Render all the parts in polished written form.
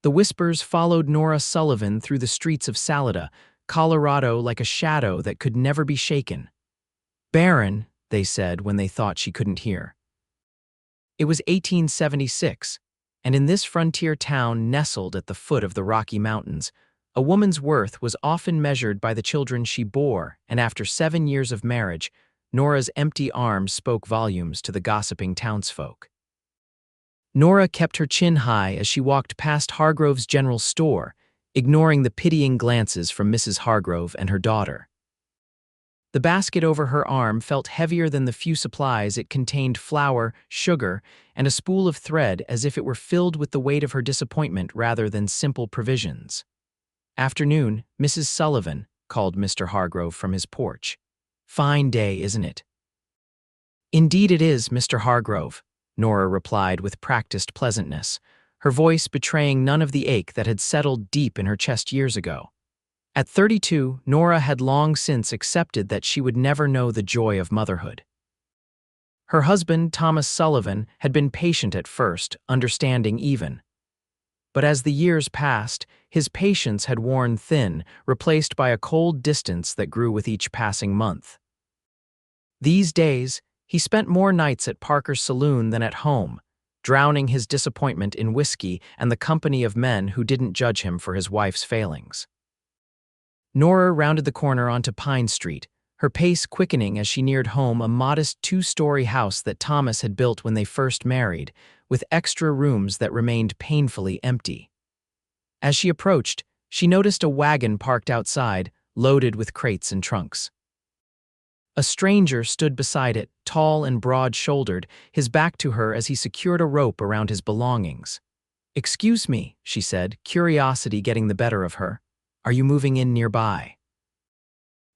The whispers followed Nora Sullivan through the streets of Salida, Colorado, like a shadow that could never be shaken. Barren, they said when they thought she couldn't hear. It was 1876, and in this frontier town nestled at the foot of the Rocky Mountains, a woman's worth was often measured by the children she bore, and after 7 years of marriage, Nora's empty arms spoke volumes to the gossiping townsfolk. Nora kept her chin high as she walked past Hargrove's general store, ignoring the pitying glances from Mrs. Hargrove and her daughter. The basket over her arm felt heavier than the few supplies it contained: flour, sugar, and a spool of thread, as if it were filled with the weight of her disappointment rather than simple provisions. "Afternoon, Mrs. Sullivan," called Mr. Hargrove from his porch. "Fine day, isn't it?" "Indeed it is, Mr. Hargrove," Nora replied with practiced pleasantness, her voice betraying none of the ache that had settled deep in her chest years ago. At 32, Nora had long since accepted that she would never know the joy of motherhood. Her husband, Thomas Sullivan, had been patient at first, understanding even. But as the years passed, his patience had worn thin, replaced by a cold distance that grew with each passing month. These days, he spent more nights at Parker's saloon than at home, drowning his disappointment in whiskey and the company of men who didn't judge him for his wife's failings. Nora rounded the corner onto Pine Street, her pace quickening as she neared home, a modest 2-story house that Thomas had built when they first married, with extra rooms that remained painfully empty. As she approached, she noticed a wagon parked outside, loaded with crates and trunks. A stranger stood beside it, tall and broad-shouldered, his back to her as he secured a rope around his belongings. "Excuse me," she said, curiosity getting the better of her. "Are you moving in nearby?"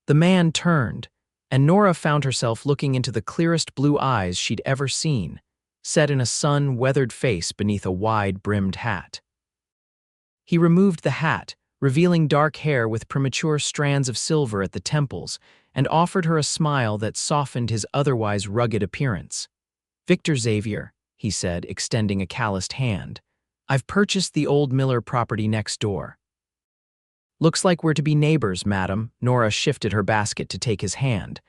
The man turned, and Nora found herself looking into the clearest blue eyes she'd ever seen, set in a sun-weathered face beneath a wide-brimmed hat. He removed the hat, revealing dark hair with premature strands of silver at the temples, and offered her a smile that softened his otherwise rugged appearance. "Victor Xavier," he said, extending a calloused hand. "I've purchased the old Miller property next door." "Looks like we're to be neighbors, madam." Nora shifted her basket to take his hand.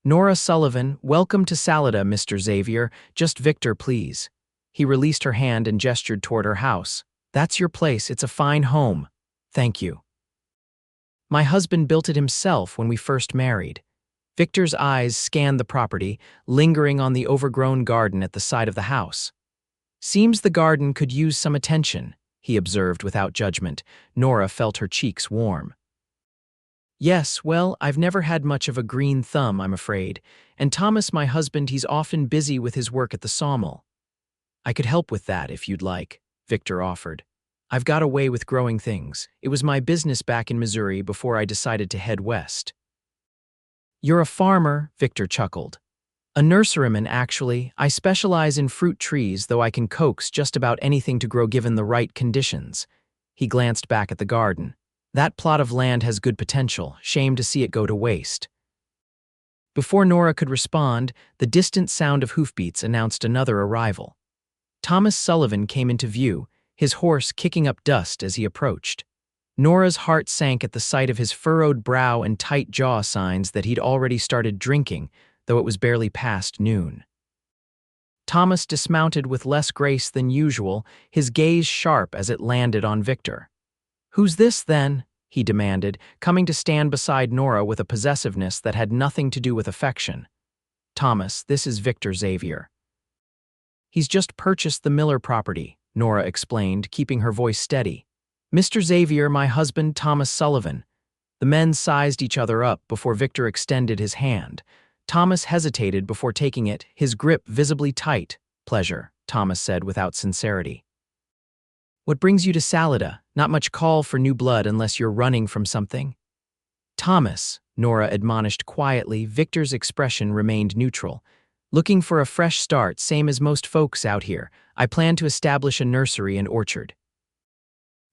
"Nora Sullivan, welcome to Salida, Mr. Xavier. Just Victor, please." He released her hand and gestured toward her house. "That's your place. It's a fine home. Thank you." "My husband built it himself when we first married." Victor's eyes scanned the property, lingering on the overgrown garden at the side of the house. "Seems the garden could use some attention," he observed without judgment. Nora felt her cheeks warm. "Yes, well, I've never had much of a green thumb, I'm afraid. And Thomas, my husband, he's often busy with his work at the sawmill." "I could help with that if you'd like," Victor offered. "I've got a way with growing things. It was my business back in Missouri before I decided to head west." "You're a farmer," Victor chuckled. "A nurseryman, actually. I specialize in fruit trees, though I can coax just about anything to grow given the right conditions." He glanced back at the garden. "That plot of land has good potential. Shame to see it go to waste." Before Nora could respond, the distant sound of hoofbeats announced another arrival. Thomas Sullivan came into view, his horse kicking up dust as he approached. Nora's heart sank at the sight of his furrowed brow and tight jaw, signs that he'd already started drinking, though it was barely past noon. Thomas dismounted with less grace than usual, his gaze sharp as it landed on Victor. "Who's this, then?" he demanded, coming to stand beside Nora with a possessiveness that had nothing to do with affection. "Thomas, this is Victor Xavier." "He's just purchased the Miller property," Nora explained, keeping her voice steady. "Mr. Xavier, my husband, Thomas Sullivan." The men sized each other up before Victor extended his hand. Thomas hesitated before taking it, his grip visibly tight. "Pleasure," Thomas said without sincerity. "What brings you to Salida? Not much call for new blood unless you're running from something." "Thomas," Nora admonished quietly. Victor's expression remained neutral. "Looking for a fresh start, same as most folks out here. I plan to establish a nursery and orchard.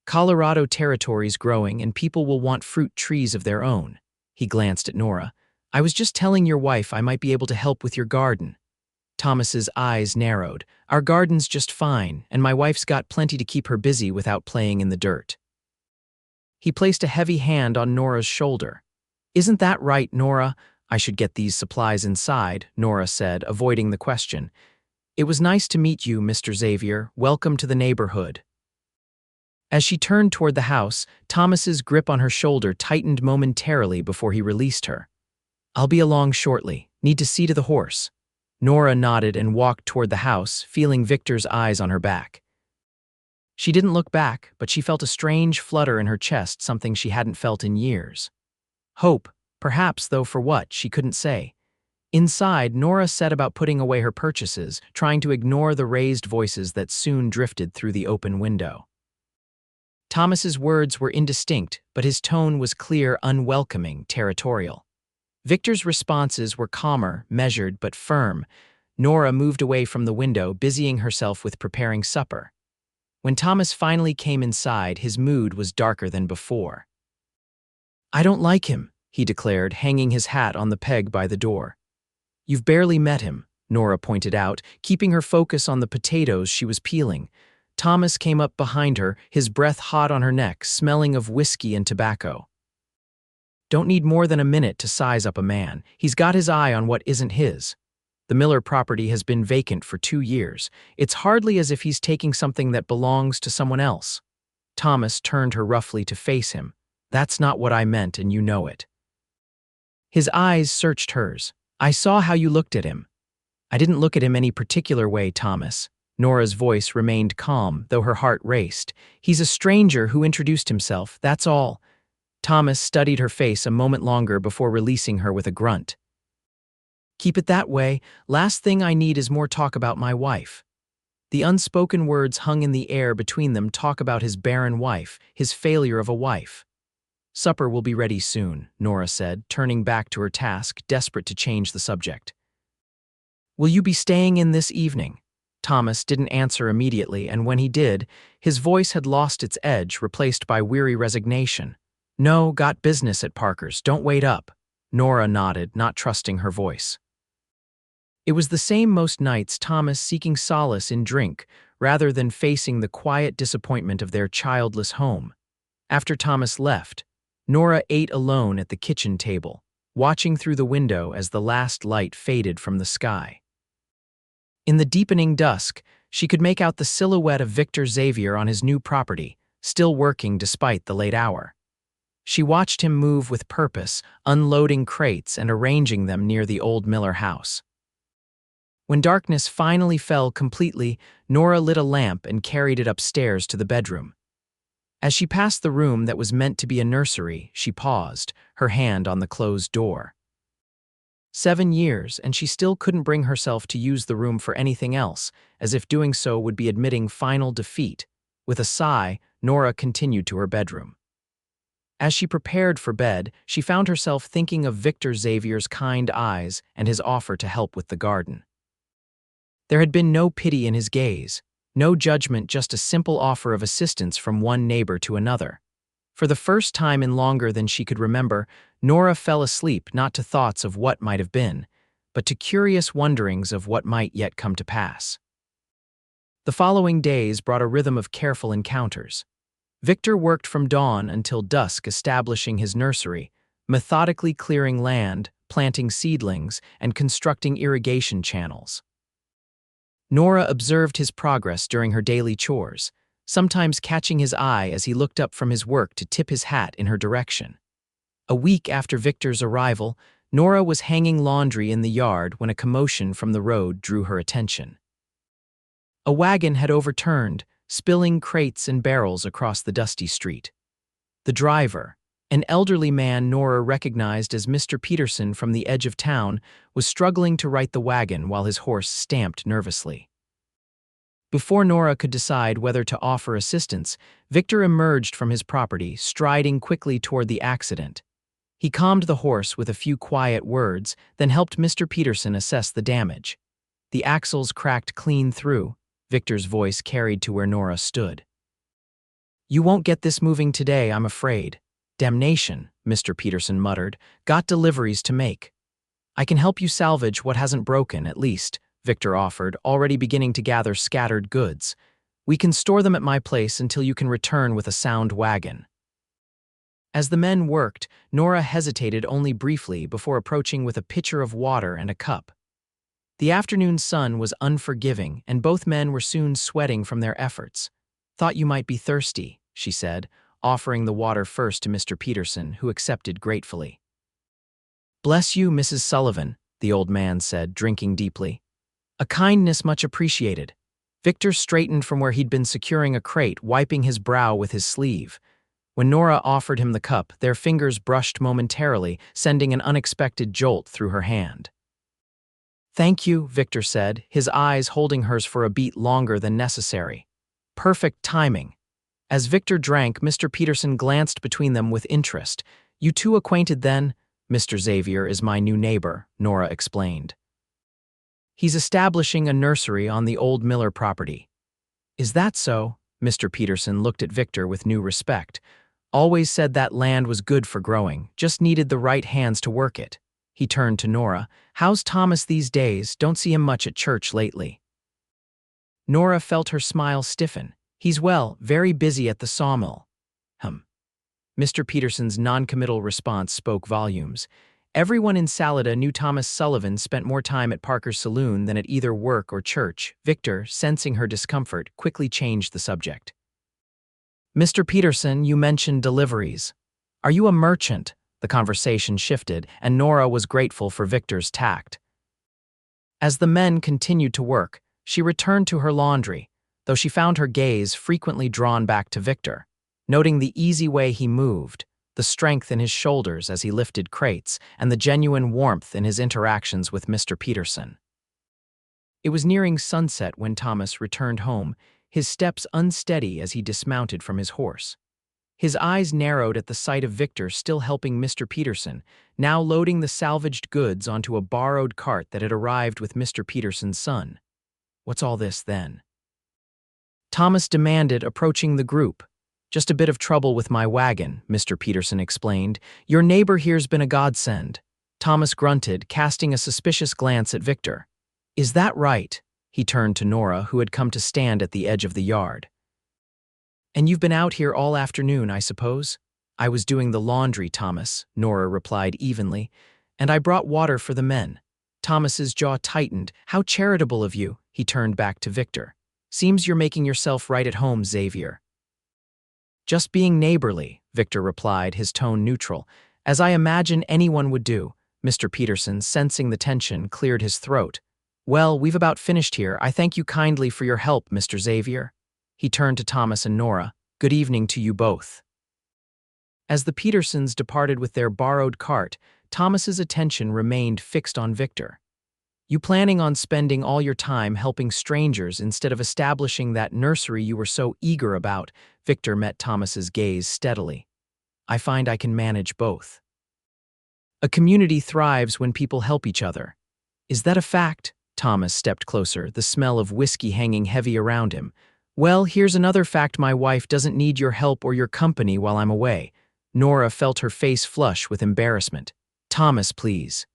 Colorado territory's growing and people will want fruit trees of their own." He glanced at Nora. "I was just telling your wife I might be able to help with your garden." Thomas's eyes narrowed. Our garden's just fine, and my wife's got plenty to keep her busy without playing in the dirt. He placed a heavy hand on Nora's shoulder. Isn't that right, Nora? I should get these supplies inside, Nora said, avoiding the question. It was nice to meet you, Mr. Xavier. Welcome to the neighborhood. As she turned toward the house, Thomas's grip on her shoulder tightened momentarily before he released her. I'll be along shortly. Need to see to the horse. Nora nodded and walked toward the house, feeling Victor's eyes on her back. She didn't look back, but she felt a strange flutter in her chest, something she hadn't felt in years. Hope, perhaps, though for what, she couldn't say. Inside, Nora set about putting away her purchases, trying to ignore the raised voices that soon drifted through the open window. Thomas's words were indistinct, but his tone was clear, unwelcoming, territorial. Victor's responses were calmer, measured, but firm. Nora moved away from the window, busying herself with preparing supper. When Thomas finally came inside, his mood was darker than before. I don't like him, he declared, hanging his hat on the peg by the door. You've barely met him, Nora pointed out, keeping her focus on the potatoes she was peeling. Thomas came up behind her, his breath hot on her neck, smelling of whiskey and tobacco. Don't need more than a minute to size up a man. He's got his eye on what isn't his. The Miller property has been vacant for 2 years. It's hardly as if he's taking something that belongs to someone else. Thomas turned her roughly to face him. That's not what I meant, and you know it. His eyes searched hers. I saw how you looked at him. I didn't look at him any particular way, Thomas. Nora's voice remained calm, though her heart raced. He's a stranger who introduced himself, that's all. Thomas studied her face a moment longer before releasing her with a grunt. Keep it that way. Last thing I need is more talk about my wife. The unspoken words hung in the air between them, talk about his barren wife, his failure of a wife. Supper will be ready soon, Nora said, turning back to her task, desperate to change the subject. Will you be staying in this evening? Thomas didn't answer immediately, and when he did, his voice had lost its edge, replaced by weary resignation. No, got business at Parker's, don't wait up. Nora nodded, not trusting her voice. It was the same most nights, Thomas seeking solace in drink, rather than facing the quiet disappointment of their childless home. After Thomas left, Nora ate alone at the kitchen table, watching through the window as the last light faded from the sky. In the deepening dusk, she could make out the silhouette of Victor Xavier on his new property, still working despite the late hour. She watched him move with purpose, unloading crates and arranging them near the old Miller house. When darkness finally fell completely, Nora lit a lamp and carried it upstairs to the bedroom. As she passed the room that was meant to be a nursery, she paused, her hand on the closed door. 7 years, and she still couldn't bring herself to use the room for anything else, as if doing so would be admitting final defeat. With a sigh, Nora continued to her bedroom. As she prepared for bed, she found herself thinking of Victor Xavier's kind eyes and his offer to help with the garden. There had been no pity in his gaze, no judgment, just a simple offer of assistance from one neighbor to another. For the first time in longer than she could remember, Nora fell asleep not to thoughts of what might have been, but to curious wonderings of what might yet come to pass. The following days brought a rhythm of careful encounters. Victor worked from dawn until dusk establishing his nursery, methodically clearing land, planting seedlings, and constructing irrigation channels. Nora observed his progress during her daily chores, sometimes catching his eye as he looked up from his work to tip his hat in her direction. A week after Victor's arrival, Nora was hanging laundry in the yard when a commotion from the road drew her attention. A wagon had overturned, spilling crates and barrels across the dusty street. The driver, an elderly man Nora recognized as Mr. Peterson from the edge of town, was struggling to right the wagon while his horse stamped nervously. Before Nora could decide whether to offer assistance, Victor emerged from his property, striding quickly toward the accident. He calmed the horse with a few quiet words, then helped Mr. Peterson assess the damage. The axles cracked clean through, Victor's voice carried to where Nora stood. You won't get this moving today, I'm afraid. Damnation, Mr. Peterson muttered. Got deliveries to make. I can help you salvage what hasn't broken, at least, Victor offered, already beginning to gather scattered goods. "We can store them at my place until you can return with a sound wagon." As the men worked, Nora hesitated only briefly before approaching with a pitcher of water and a cup. The afternoon sun was unforgiving, and both men were soon sweating from their efforts. "Thought you might be thirsty," she said, offering the water first to Mr. Peterson, who accepted gratefully. "Bless you, Mrs. Sullivan," the old man said, drinking deeply. "A kindness much appreciated." Victor straightened from where he'd been securing a crate, wiping his brow with his sleeve. When Nora offered him the cup, their fingers brushed momentarily, sending an unexpected jolt through her hand. "Thank you," Victor said, his eyes holding hers for a beat longer than necessary. Perfect timing. As Victor drank, Mr. Peterson glanced between them with interest. "You two acquainted then?" "Mr. Xavier is my new neighbor," Nora explained. "He's establishing a nursery on the old Miller property." "Is that so?" Mr. Peterson looked at Victor with new respect. "Always said that land was good for growing, just needed the right hands to work it." He turned to Nora. "How's Thomas these days? Don't see him much at church lately." Nora felt her smile stiffen. "He's well, very busy at the sawmill." Mr. Peterson's noncommittal response spoke volumes. Everyone in Salida knew Thomas Sullivan spent more time at Parker's saloon than at either work or church. Victor, sensing her discomfort, quickly changed the subject. "Mr. Peterson, you mentioned deliveries. Are you a merchant?" The conversation shifted, and Nora was grateful for Victor's tact. As the men continued to work, she returned to her laundry, though she found her gaze frequently drawn back to Victor, noting the easy way he moved, the strength in his shoulders as he lifted crates, and the genuine warmth in his interactions with Mr. Peterson. It was nearing sunset when Thomas returned home, his steps unsteady as he dismounted from his horse. His eyes narrowed at the sight of Victor still helping Mr. Peterson, now loading the salvaged goods onto a borrowed cart that had arrived with Mr. Peterson's son. "What's all this, then?" Thomas demanded, approaching the group. "Just a bit of trouble with my wagon," Mr. Peterson explained. "Your neighbor here's been a godsend." Thomas grunted, casting a suspicious glance at Victor. "Is that right?" He turned to Nora, who had come to stand at the edge of the yard. "And you've been out here all afternoon, I suppose?" "I was doing the laundry, Thomas," Nora replied evenly, "and I brought water for the men." Thomas's jaw tightened. "How charitable of you," he turned back to Victor. "Seems you're making yourself right at home, Xavier." "Just being neighborly," Victor replied, his tone neutral, "as I imagine anyone would do." Mr. Peterson, sensing the tension, cleared his throat. "Well, we've about finished here. I thank you kindly for your help, Mr. Xavier." He turned to Thomas and Nora. "Good evening to you both." As the Petersons departed with their borrowed cart, Thomas's attention remained fixed on Victor. "You planning on spending all your time helping strangers instead of establishing that nursery you were so eager about?" Victor met Thomas's gaze steadily. "I find I can manage both." "A community thrives when people help each other." "Is that a fact?" Thomas stepped closer, the smell of whiskey hanging heavy around him. "Well, here's another fact: my wife doesn't need your help or your company while I'm away." Nora felt her face flush with embarrassment. "Thomas, please."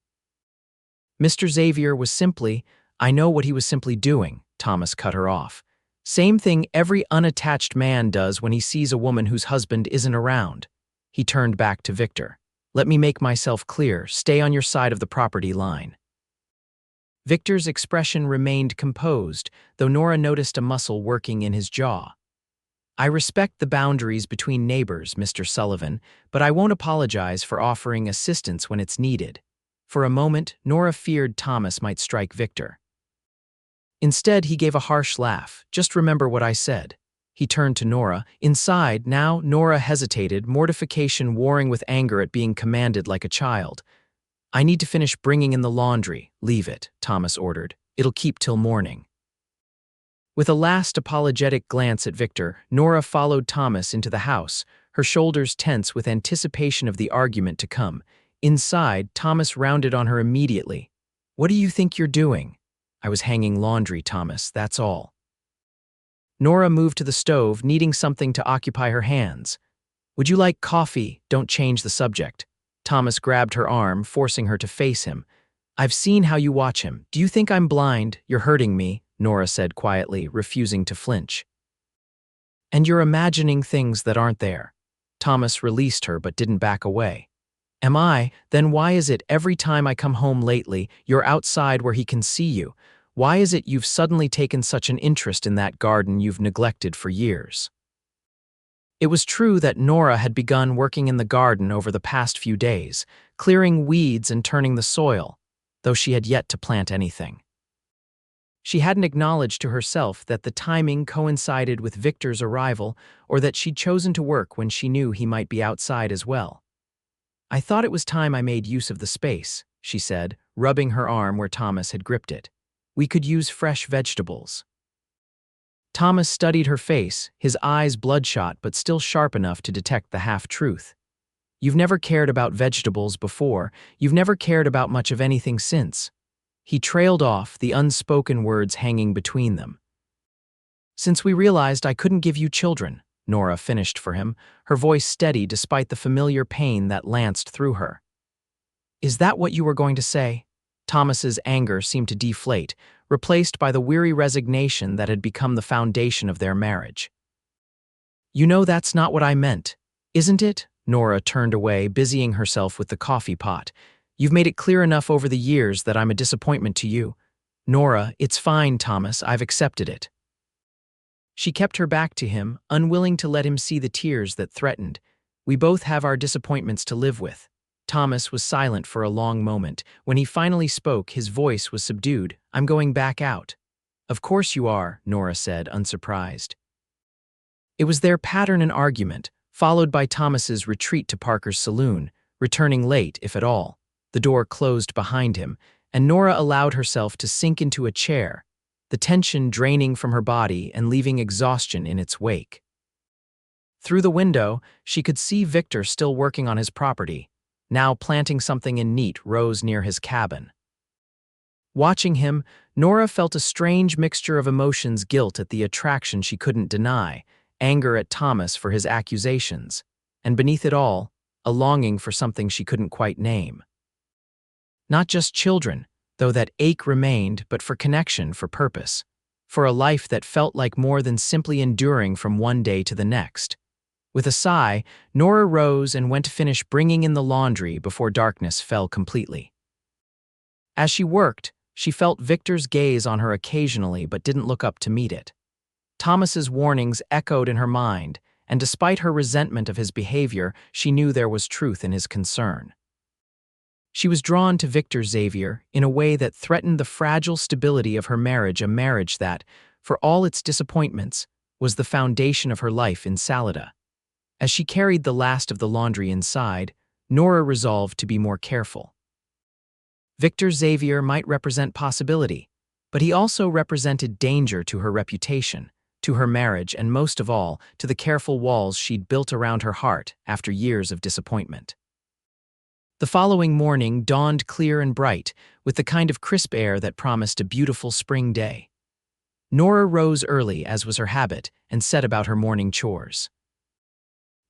Mr. Xavier was simply, "I know what he was simply doing," Thomas cut her off. "Same thing every unattached man does when he sees a woman whose husband isn't around." He turned back to Victor. "Let me make myself clear. Stay on your side of the property line." Victor's expression remained composed, though Nora noticed a muscle working in his jaw. "I respect the boundaries between neighbors, Mr. Sullivan, but I won't apologize for offering assistance when it's needed." For a moment, Nora feared Thomas might strike Victor. Instead, he gave a harsh laugh. "Just remember what I said." He turned to Nora. Inside, now, Nora hesitated, mortification warring with anger at being commanded like a child. "I need to finish bringing in the laundry." "Leave it," Thomas ordered. "It'll keep till morning." With a last apologetic glance at Victor, Nora followed Thomas into the house, her shoulders tense with anticipation of the argument to come. Inside, Thomas rounded on her immediately. "What do you think you're doing?" "I was hanging laundry, Thomas, that's all." Nora moved to the stove, needing something to occupy her hands. "Would you like coffee?" "Don't change the subject." Thomas grabbed her arm, forcing her to face him. I've seen how you watch him. Do you think I'm blind? You're hurting me, Nora said quietly, refusing to flinch. And you're imagining things that aren't there. Thomas released her but didn't back away. Am I? Then why is it every time I come home lately, you're outside where he can see you? Why is it you've suddenly taken such an interest in that garden you've neglected for years? It was true that Nora had begun working in the garden over the past few days, clearing weeds and turning the soil, though she had yet to plant anything. She hadn't acknowledged to herself that the timing coincided with Victor's arrival or that she'd chosen to work when she knew he might be outside as well. I thought it was time I made use of the space, she said, rubbing her arm where Thomas had gripped it. We could use fresh vegetables. Thomas studied her face, his eyes bloodshot but still sharp enough to detect the half-truth. You've never cared about vegetables before, you've never cared about much of anything since. He trailed off, the unspoken words hanging between them. Since we realized I couldn't give you children, Nora finished for him, her voice steady despite the familiar pain that lanced through her. Is that what you were going to say? Thomas's anger seemed to deflate, replaced by the weary resignation that had become the foundation of their marriage. You know that's not what I meant, isn't it? Nora turned away, busying herself with the coffee pot. You've made it clear enough over the years that I'm a disappointment to you. Nora, it's fine, Thomas, I've accepted it. She kept her back to him, unwilling to let him see the tears that threatened. We both have our disappointments to live with. Thomas was silent for a long moment. When he finally spoke, his voice was subdued. I'm going back out. Of course you are, Nora said, unsurprised. It was their pattern and argument, followed by Thomas's retreat to Parker's saloon, returning late, if at all. The door closed behind him, and Nora allowed herself to sink into a chair, the tension draining from her body and leaving exhaustion in its wake. Through the window, she could see Victor still working on his property, now planting something in neat rows near his cabin. Watching him, Nora felt a strange mixture of emotions: guilt at the attraction she couldn't deny, anger at Thomas for his accusations, and beneath it all, a longing for something she couldn't quite name. Not just children, though that ache remained, but for connection, for purpose, for a life that felt like more than simply enduring from one day to the next. With a sigh, Nora rose and went to finish bringing in the laundry before darkness fell completely. As she worked, she felt Victor's gaze on her occasionally but didn't look up to meet it. Thomas's warnings echoed in her mind, and despite her resentment of his behavior, she knew there was truth in his concern. She was drawn to Victor Xavier in a way that threatened the fragile stability of her marriage, a marriage that, for all its disappointments, was the foundation of her life in Salida. As she carried the last of the laundry inside, Nora resolved to be more careful. Victor Xavier might represent possibility, but he also represented danger to her reputation, to her marriage, and most of all, to the careful walls she'd built around her heart after years of disappointment. The following morning dawned clear and bright, with the kind of crisp air that promised a beautiful spring day. Nora rose early, as was her habit, and set about her morning chores.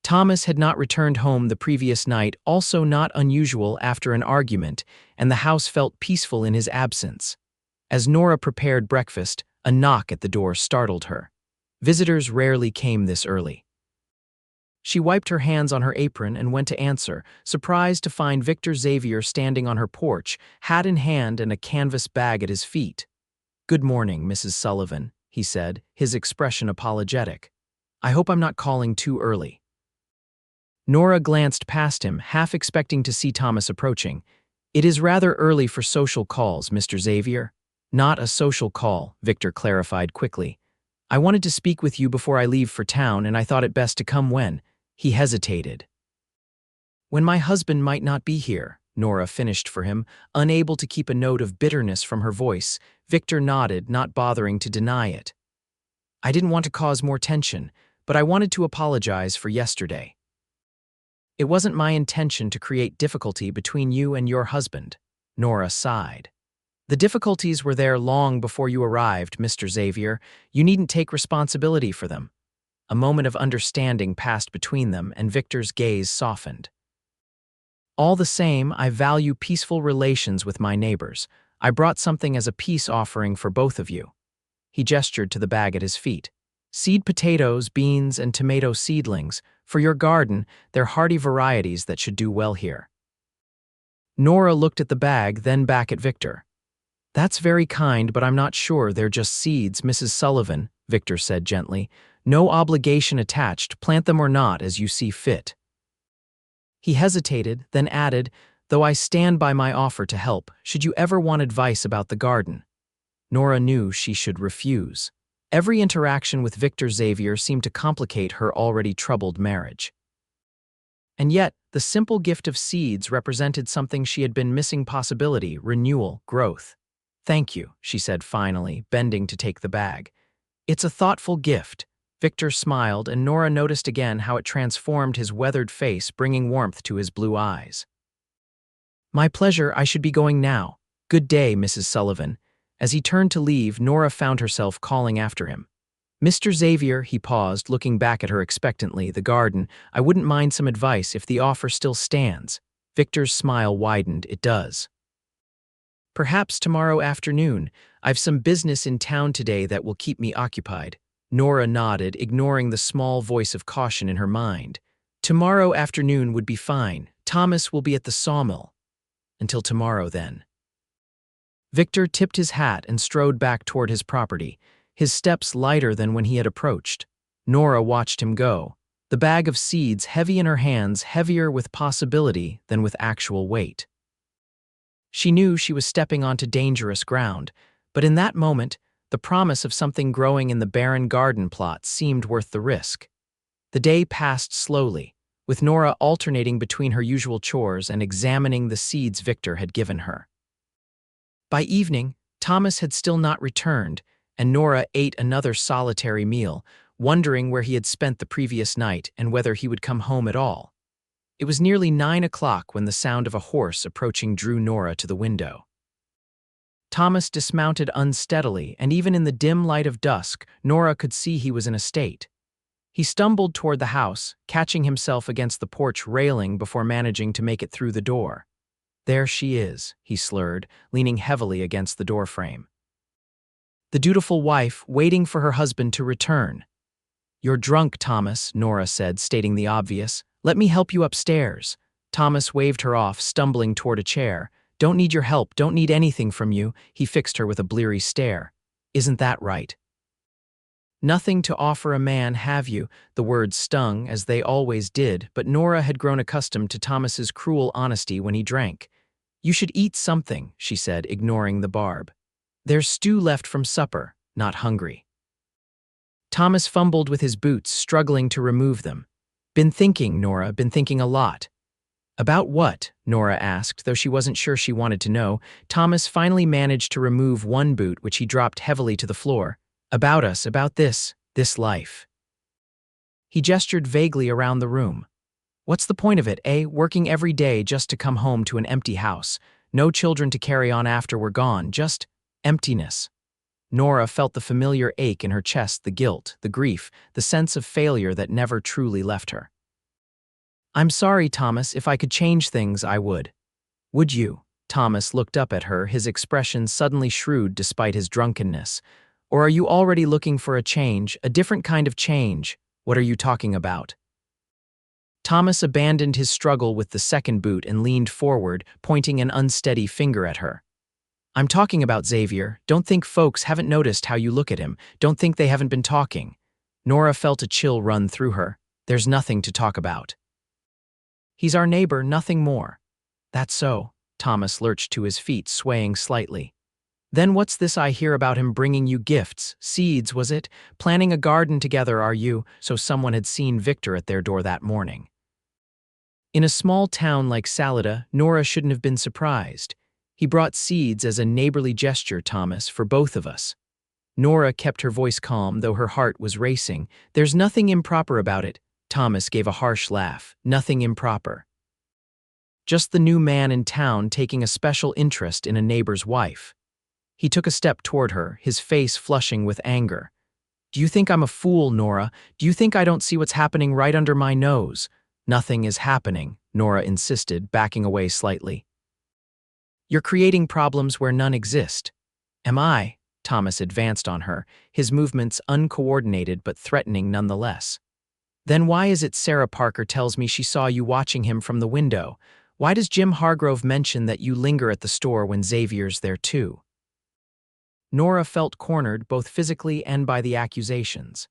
Thomas had not returned home the previous night, also not unusual after an argument, and the house felt peaceful in his absence. As Nora prepared breakfast, a knock at the door startled her. Visitors rarely came this early. She wiped her hands on her apron and went to answer, surprised to find Victor Xavier standing on her porch, hat in hand and a canvas bag at his feet. "Good morning, Mrs. Sullivan," he said, his expression apologetic. "I hope I'm not calling too early." Nora glanced past him, half expecting to see Thomas approaching. "It is rather early for social calls, Mr. Xavier." "Not a social call," Victor clarified quickly. "I wanted to speak with you before I leave for town, and I thought it best to come when—" He hesitated. "When my husband might not be here," Nora finished for him, unable to keep a note of bitterness from her voice. Victor nodded, not bothering to deny it. "I didn't want to cause more tension, but I wanted to apologize for yesterday. It wasn't my intention to create difficulty between you and your husband." Nora sighed. "The difficulties were there long before you arrived, Mr. Xavier. You needn't take responsibility for them." A moment of understanding passed between them, and Victor's gaze softened. All the same, I value peaceful relations with my neighbors. I brought something as a peace offering for both of you." He gestured to the bag at his feet. "Seed potatoes, beans, and tomato seedlings. For your garden, they're hardy varieties that should do well here." Nora looked at the bag, then back at Victor. "That's very kind, but I'm not sure they're just seeds, Mrs. Sullivan," Victor said gently. "No obligation attached, plant them or not as you see fit." He hesitated, then added, "Though I stand by my offer to help, should you ever want advice about the garden." Nora knew she should refuse. Every interaction with Victor Xavier seemed to complicate her already troubled marriage. And yet, the simple gift of seeds represented something she had been missing: possibility, renewal, growth. "Thank you," she said finally, bending to take the bag. "It's a thoughtful gift." Victor smiled, and Nora noticed again how it transformed his weathered face, bringing warmth to his blue eyes. "My pleasure, I should be going now. Good day, Mrs. Sullivan." As he turned to leave, Nora found herself calling after him. "Mr. Xavier," he paused, looking back at her expectantly, "the garden, I wouldn't mind some advice if the offer still stands." Victor's smile widened. "It does." "Perhaps tomorrow afternoon. I've some business in town today that will keep me occupied." Nora nodded, ignoring the small voice of caution in her mind. "Tomorrow afternoon would be fine. Thomas will be at the sawmill." "Until tomorrow, then." Victor tipped his hat and strode back toward his property, his steps lighter than when he had approached. Nora watched him go, the bag of seeds heavy in her hands, heavier with possibility than with actual weight. She knew she was stepping onto dangerous ground, but in that moment, the promise of something growing in the barren garden plot seemed worth the risk. The day passed slowly, with Nora alternating between her usual chores and examining the seeds Victor had given her. By evening, Thomas had still not returned, and Nora ate another solitary meal, wondering where he had spent the previous night and whether he would come home at all. It was nearly 9 o'clock when the sound of a horse approaching drew Nora to the window. Thomas dismounted unsteadily, and even in the dim light of dusk, Nora could see he was in a state. He stumbled toward the house, catching himself against the porch railing before managing to make it through the door. "There she is," he slurred, leaning heavily against the doorframe. The dutiful wife, waiting for her husband to return. "You're drunk, Thomas," Nora said, stating the obvious. "Let me help you upstairs." Thomas waved her off, stumbling toward a chair. "Don't need your help, don't need anything from you," he fixed her with a bleary stare. "Isn't that right?" "Nothing to offer a man, have you?" The words stung, as they always did, but Nora had grown accustomed to Thomas's cruel honesty when he drank. "You should eat something," she said, ignoring the barb. "There's stew left from supper, not hungry." Thomas fumbled with his boots, struggling to remove them. "Been thinking, Nora, been thinking a lot." "About what?" Nora asked, though she wasn't sure she wanted to know. Thomas finally managed to remove one boot, which he dropped heavily to the floor. "About us, about this life." He gestured vaguely around the room. "What's the point of it, eh? Working every day just to come home to an empty house. No children to carry on after we're gone, just emptiness." Nora felt the familiar ache in her chest, the guilt, the grief, the sense of failure that never truly left her. "I'm sorry, Thomas. If I could change things, I would." "Would you?" Thomas looked up at her, his expression suddenly shrewd despite his drunkenness. "Or are you already looking for a change, a different kind of change? What are you talking about?" Thomas abandoned his struggle with the second boot and leaned forward, pointing an unsteady finger at her. "I'm talking about Xavier. Don't think folks haven't noticed how you look at him. Don't think they haven't been talking." Nora felt a chill run through her. "There's nothing to talk about. He's our neighbor, nothing more." "That's so." Thomas lurched to his feet, swaying slightly. "Then what's this I hear about him bringing you gifts? Seeds, was it? Planning a garden together, are you?" So someone had seen Victor at their door that morning. In a small town like Salida, Nora shouldn't have been surprised. "He brought seeds as a neighborly gesture, Thomas, for both of us." Nora kept her voice calm, though her heart was racing. "There's nothing improper about it." Thomas gave a harsh laugh. "Nothing improper. Just the new man in town taking a special interest in a neighbor's wife." He took a step toward her, his face flushing with anger. "Do you think I'm a fool, Nora? Do you think I don't see what's happening right under my nose?" Nothing is happening, Nora insisted, backing away slightly. You're creating problems where none exist. Am I? Thomas advanced on her, his movements uncoordinated but threatening nonetheless. Then why is it Sarah Parker tells me she saw you watching him from the window? Why does Jim Hargrove mention that you linger at the store when Xavier's there too? Nora felt cornered both physically and by the accusations.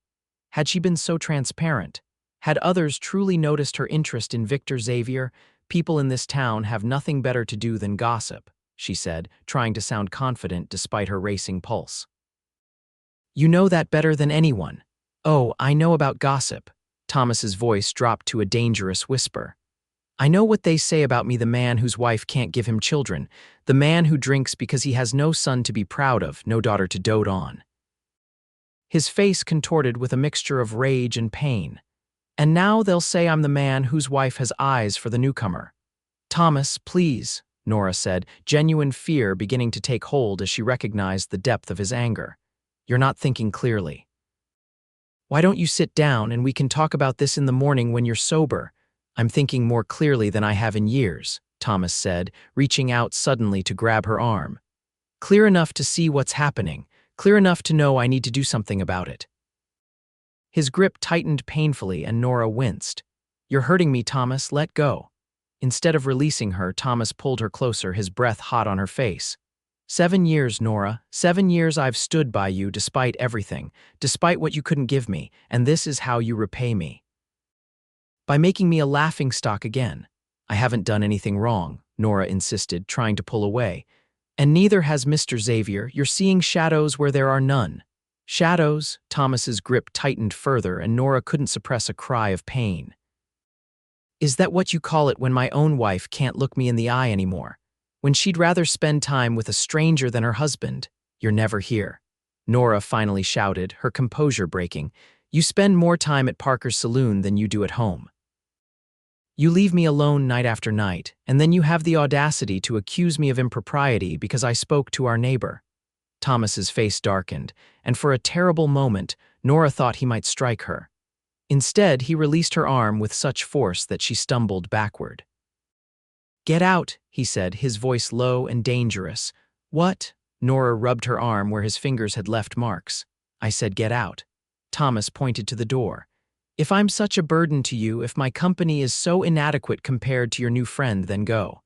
Had she been so transparent? Had others truly noticed her interest in Victor Xavier? People in this town have nothing better to do than gossip, she said, trying to sound confident despite her racing pulse. You know that better than anyone. Oh, I know about gossip. Thomas's voice dropped to a dangerous whisper. I know what they say about me, the man whose wife can't give him children, the man who drinks because he has no son to be proud of, no daughter to dote on. His face contorted with a mixture of rage and pain. And now they'll say I'm the man whose wife has eyes for the newcomer. Thomas, please, Nora said, genuine fear beginning to take hold as she recognized the depth of his anger. You're not thinking clearly. Why don't you sit down and we can talk about this in the morning when you're sober? I'm thinking more clearly than I have in years, Thomas said, reaching out suddenly to grab her arm. Clear enough to see what's happening, clear enough to know I need to do something about it. His grip tightened painfully and Nora winced. You're hurting me, Thomas, let go. Instead of releasing her, Thomas pulled her closer, his breath hot on her face. 7 years, Nora, 7 years I've stood by you despite everything, despite what you couldn't give me, and this is how you repay me. By making me a laughingstock again. I haven't done anything wrong, Nora insisted, trying to pull away. And neither has Mr. Xavier. You're seeing shadows where there are none. Shadows? Thomas's grip tightened further and Nora couldn't suppress a cry of pain. Is that what you call it when my own wife can't look me in the eye anymore? When she'd rather spend time with a stranger than her husband? You're never here. Nora finally shouted, her composure breaking. You spend more time at Parker's saloon than you do at home. You leave me alone night after night, and then you have the audacity to accuse me of impropriety because I spoke to our neighbor. Thomas's face darkened, and for a terrible moment, Nora thought he might strike her. Instead, he released her arm with such force that she stumbled backward. Get out, he said, his voice low and dangerous. What? Nora rubbed her arm where his fingers had left marks. I said get out. Thomas pointed to the door. If I'm such a burden to you, if my company is so inadequate compared to your new friend, then go.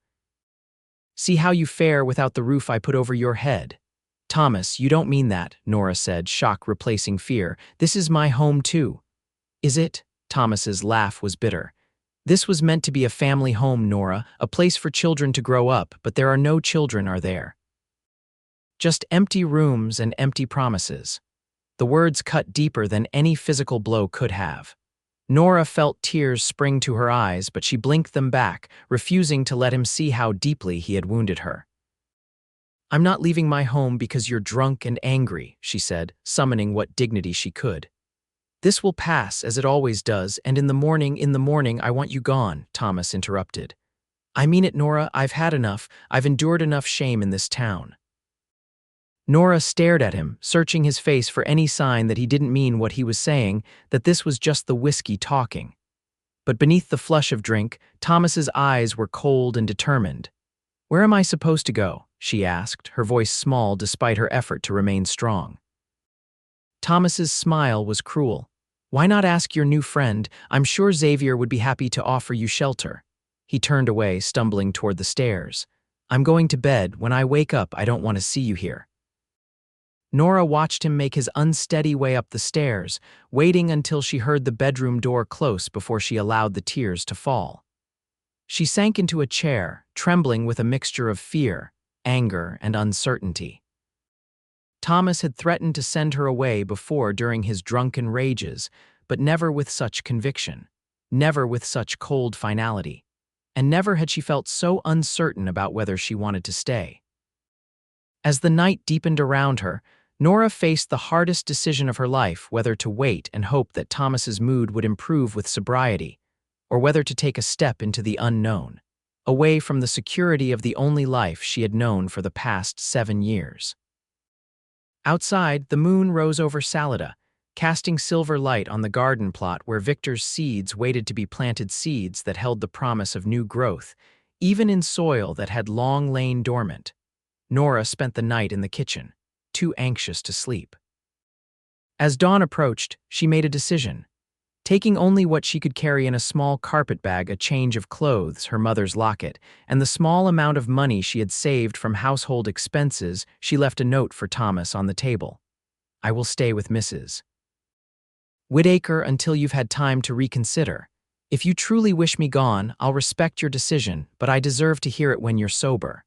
See how you fare without the roof I put over your head. Thomas, you don't mean that, Nora said, shock replacing fear. This is my home too. Is it? Thomas's laugh was bitter. This was meant to be a family home, Nora, a place for children to grow up, but there are no children, are there? Just empty rooms and empty promises. The words cut deeper than any physical blow could have. Nora felt tears spring to her eyes, but she blinked them back, refusing to let him see how deeply he had wounded her. I'm not leaving my home because you're drunk and angry, she said, summoning what dignity she could. This will pass, as it always does, and in the morning I want you gone, Thomas interrupted. I mean it, Nora, I've had enough. I've endured enough shame in this town. Nora stared at him, searching his face for any sign that he didn't mean what he was saying, that this was just the whiskey talking. But beneath the flush of drink, Thomas's eyes were cold and determined. Where am I supposed to go? She asked, her voice small despite her effort to remain strong. Thomas's smile was cruel. Why not ask your new friend? I'm sure Xavier would be happy to offer you shelter. He turned away, stumbling toward the stairs. I'm going to bed. When I wake up, I don't want to see you here. Nora watched him make his unsteady way up the stairs, waiting until she heard the bedroom door close before she allowed the tears to fall. She sank into a chair, trembling with a mixture of fear, anger, and uncertainty. Thomas had threatened to send her away before during his drunken rages, but never with such conviction, never with such cold finality, and never had she felt so uncertain about whether she wanted to stay. As the night deepened around her, Nora faced the hardest decision of her life, whether to wait and hope that Thomas's mood would improve with sobriety, or whether to take a step into the unknown, away from the security of the only life she had known for the past 7 years. Outside, the moon rose over Salida, casting silver light on the garden plot where Victor's seeds waited to be planted, seeds that held the promise of new growth, even in soil that had long lain dormant. Nora spent the night in the kitchen, too anxious to sleep. As dawn approached, she made a decision. Taking only what she could carry in a small carpet bag, a change of clothes, her mother's locket, and the small amount of money she had saved from household expenses, she left a note for Thomas on the table. "I will stay with Mrs. Whittaker until you've had time to reconsider. If you truly wish me gone, I'll respect your decision, but I deserve to hear it when you're sober."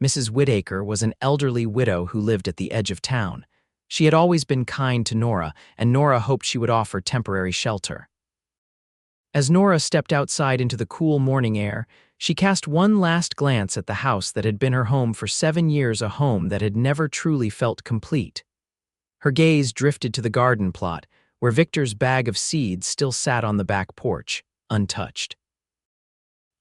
Mrs. Whittaker was an elderly widow who lived at the edge of town. She had always been kind to Nora, and Nora hoped she would offer temporary shelter. As Nora stepped outside into the cool morning air, she cast one last glance at the house that had been her home for 7 years, a home that had never truly felt complete. Her gaze drifted to the garden plot, where Victor's bag of seeds still sat on the back porch, untouched.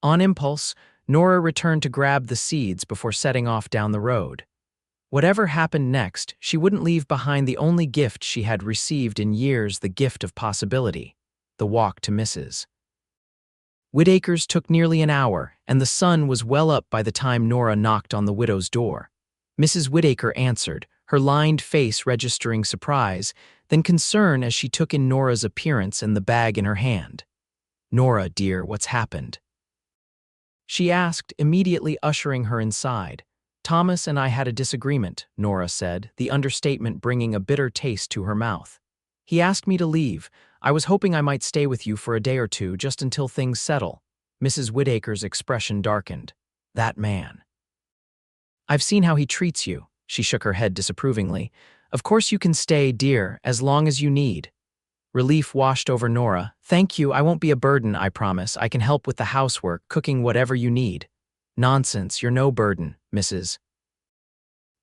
On impulse, Nora returned to grab the seeds before setting off down the road. Whatever happened next, she wouldn't leave behind the only gift she had received in years, the gift of possibility, the walk to Mrs. Whittaker's took nearly an hour, and the sun was well up by the time Nora knocked on the widow's door. Mrs. Whittaker answered, her lined face registering surprise, then concern as she took in Nora's appearance and the bag in her hand. "Nora, dear, what's happened?" she asked, immediately ushering her inside. "Thomas and I had a disagreement," Nora said, the understatement bringing a bitter taste to her mouth. "He asked me to leave. I was hoping I might stay with you for a day or two, just until things settle." Mrs. Whittaker's expression darkened. "That man. I've seen how he treats you." She shook her head disapprovingly. "Of course you can stay, dear, as long as you need." Relief washed over Nora. "Thank you, I won't be a burden, I promise. I can help with the housework, cooking, whatever you need." "Nonsense, you're no burden, Mrs.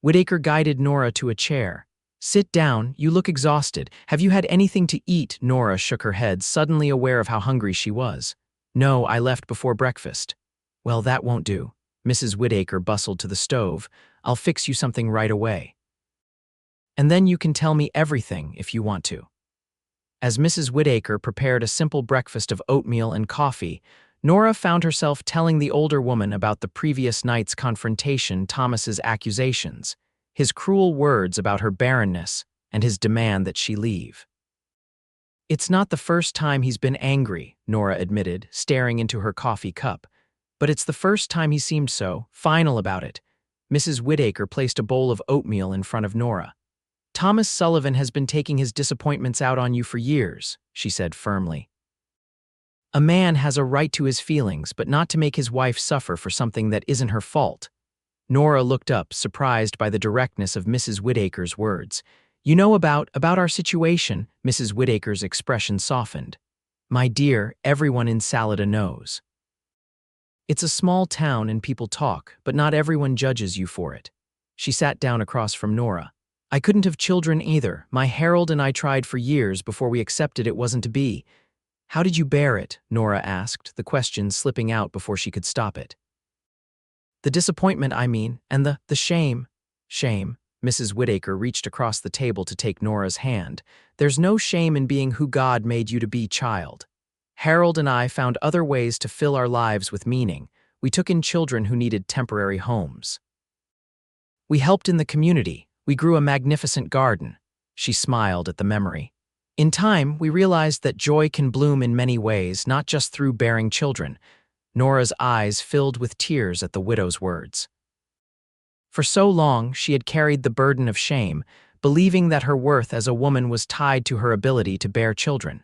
Whittaker guided Nora to a chair. "Sit down, you look exhausted. Have you had anything to eat?" Nora shook her head, suddenly aware of how hungry she was. "No, I left before breakfast." "Well, that won't do." Mrs. Whittaker bustled to the stove. "I'll fix you something right away. And then you can tell me everything if you want to." As Mrs. Whittaker prepared a simple breakfast of oatmeal and coffee, Nora found herself telling the older woman about the previous night's confrontation, Thomas's accusations, his cruel words about her barrenness, and his demand that she leave. "It's not the first time he's been angry," Nora admitted, staring into her coffee cup. "But it's the first time he seemed so final about it." Mrs. Whittaker placed a bowl of oatmeal in front of Nora. "Thomas Sullivan has been taking his disappointments out on you for years," she said firmly. "A man has a right to his feelings, but not to make his wife suffer for something that isn't her fault." Nora looked up, surprised by the directness of Mrs. Whittaker's words. "You know about our situation." Mrs. Whittaker's expression softened. "My dear, everyone in Salida knows. It's a small town and people talk, but not everyone judges you for it." She sat down across from Nora. "I couldn't have children either. My Harold and I tried for years before we accepted it wasn't to be." "How did you bear it?" Nora asked, the question slipping out before she could stop it. "The disappointment, I mean, and the shame." "Shame." Mrs. Whittaker reached across the table to take Nora's hand. "There's no shame in being who God made you to be, child. Harold and I found other ways to fill our lives with meaning. We took in children who needed temporary homes. We helped in the community. We grew a magnificent garden." She smiled at the memory. "In time, we realized that joy can bloom in many ways, not just through bearing children." Nora's eyes filled with tears at the widow's words. For so long, she had carried the burden of shame, believing that her worth as a woman was tied to her ability to bear children.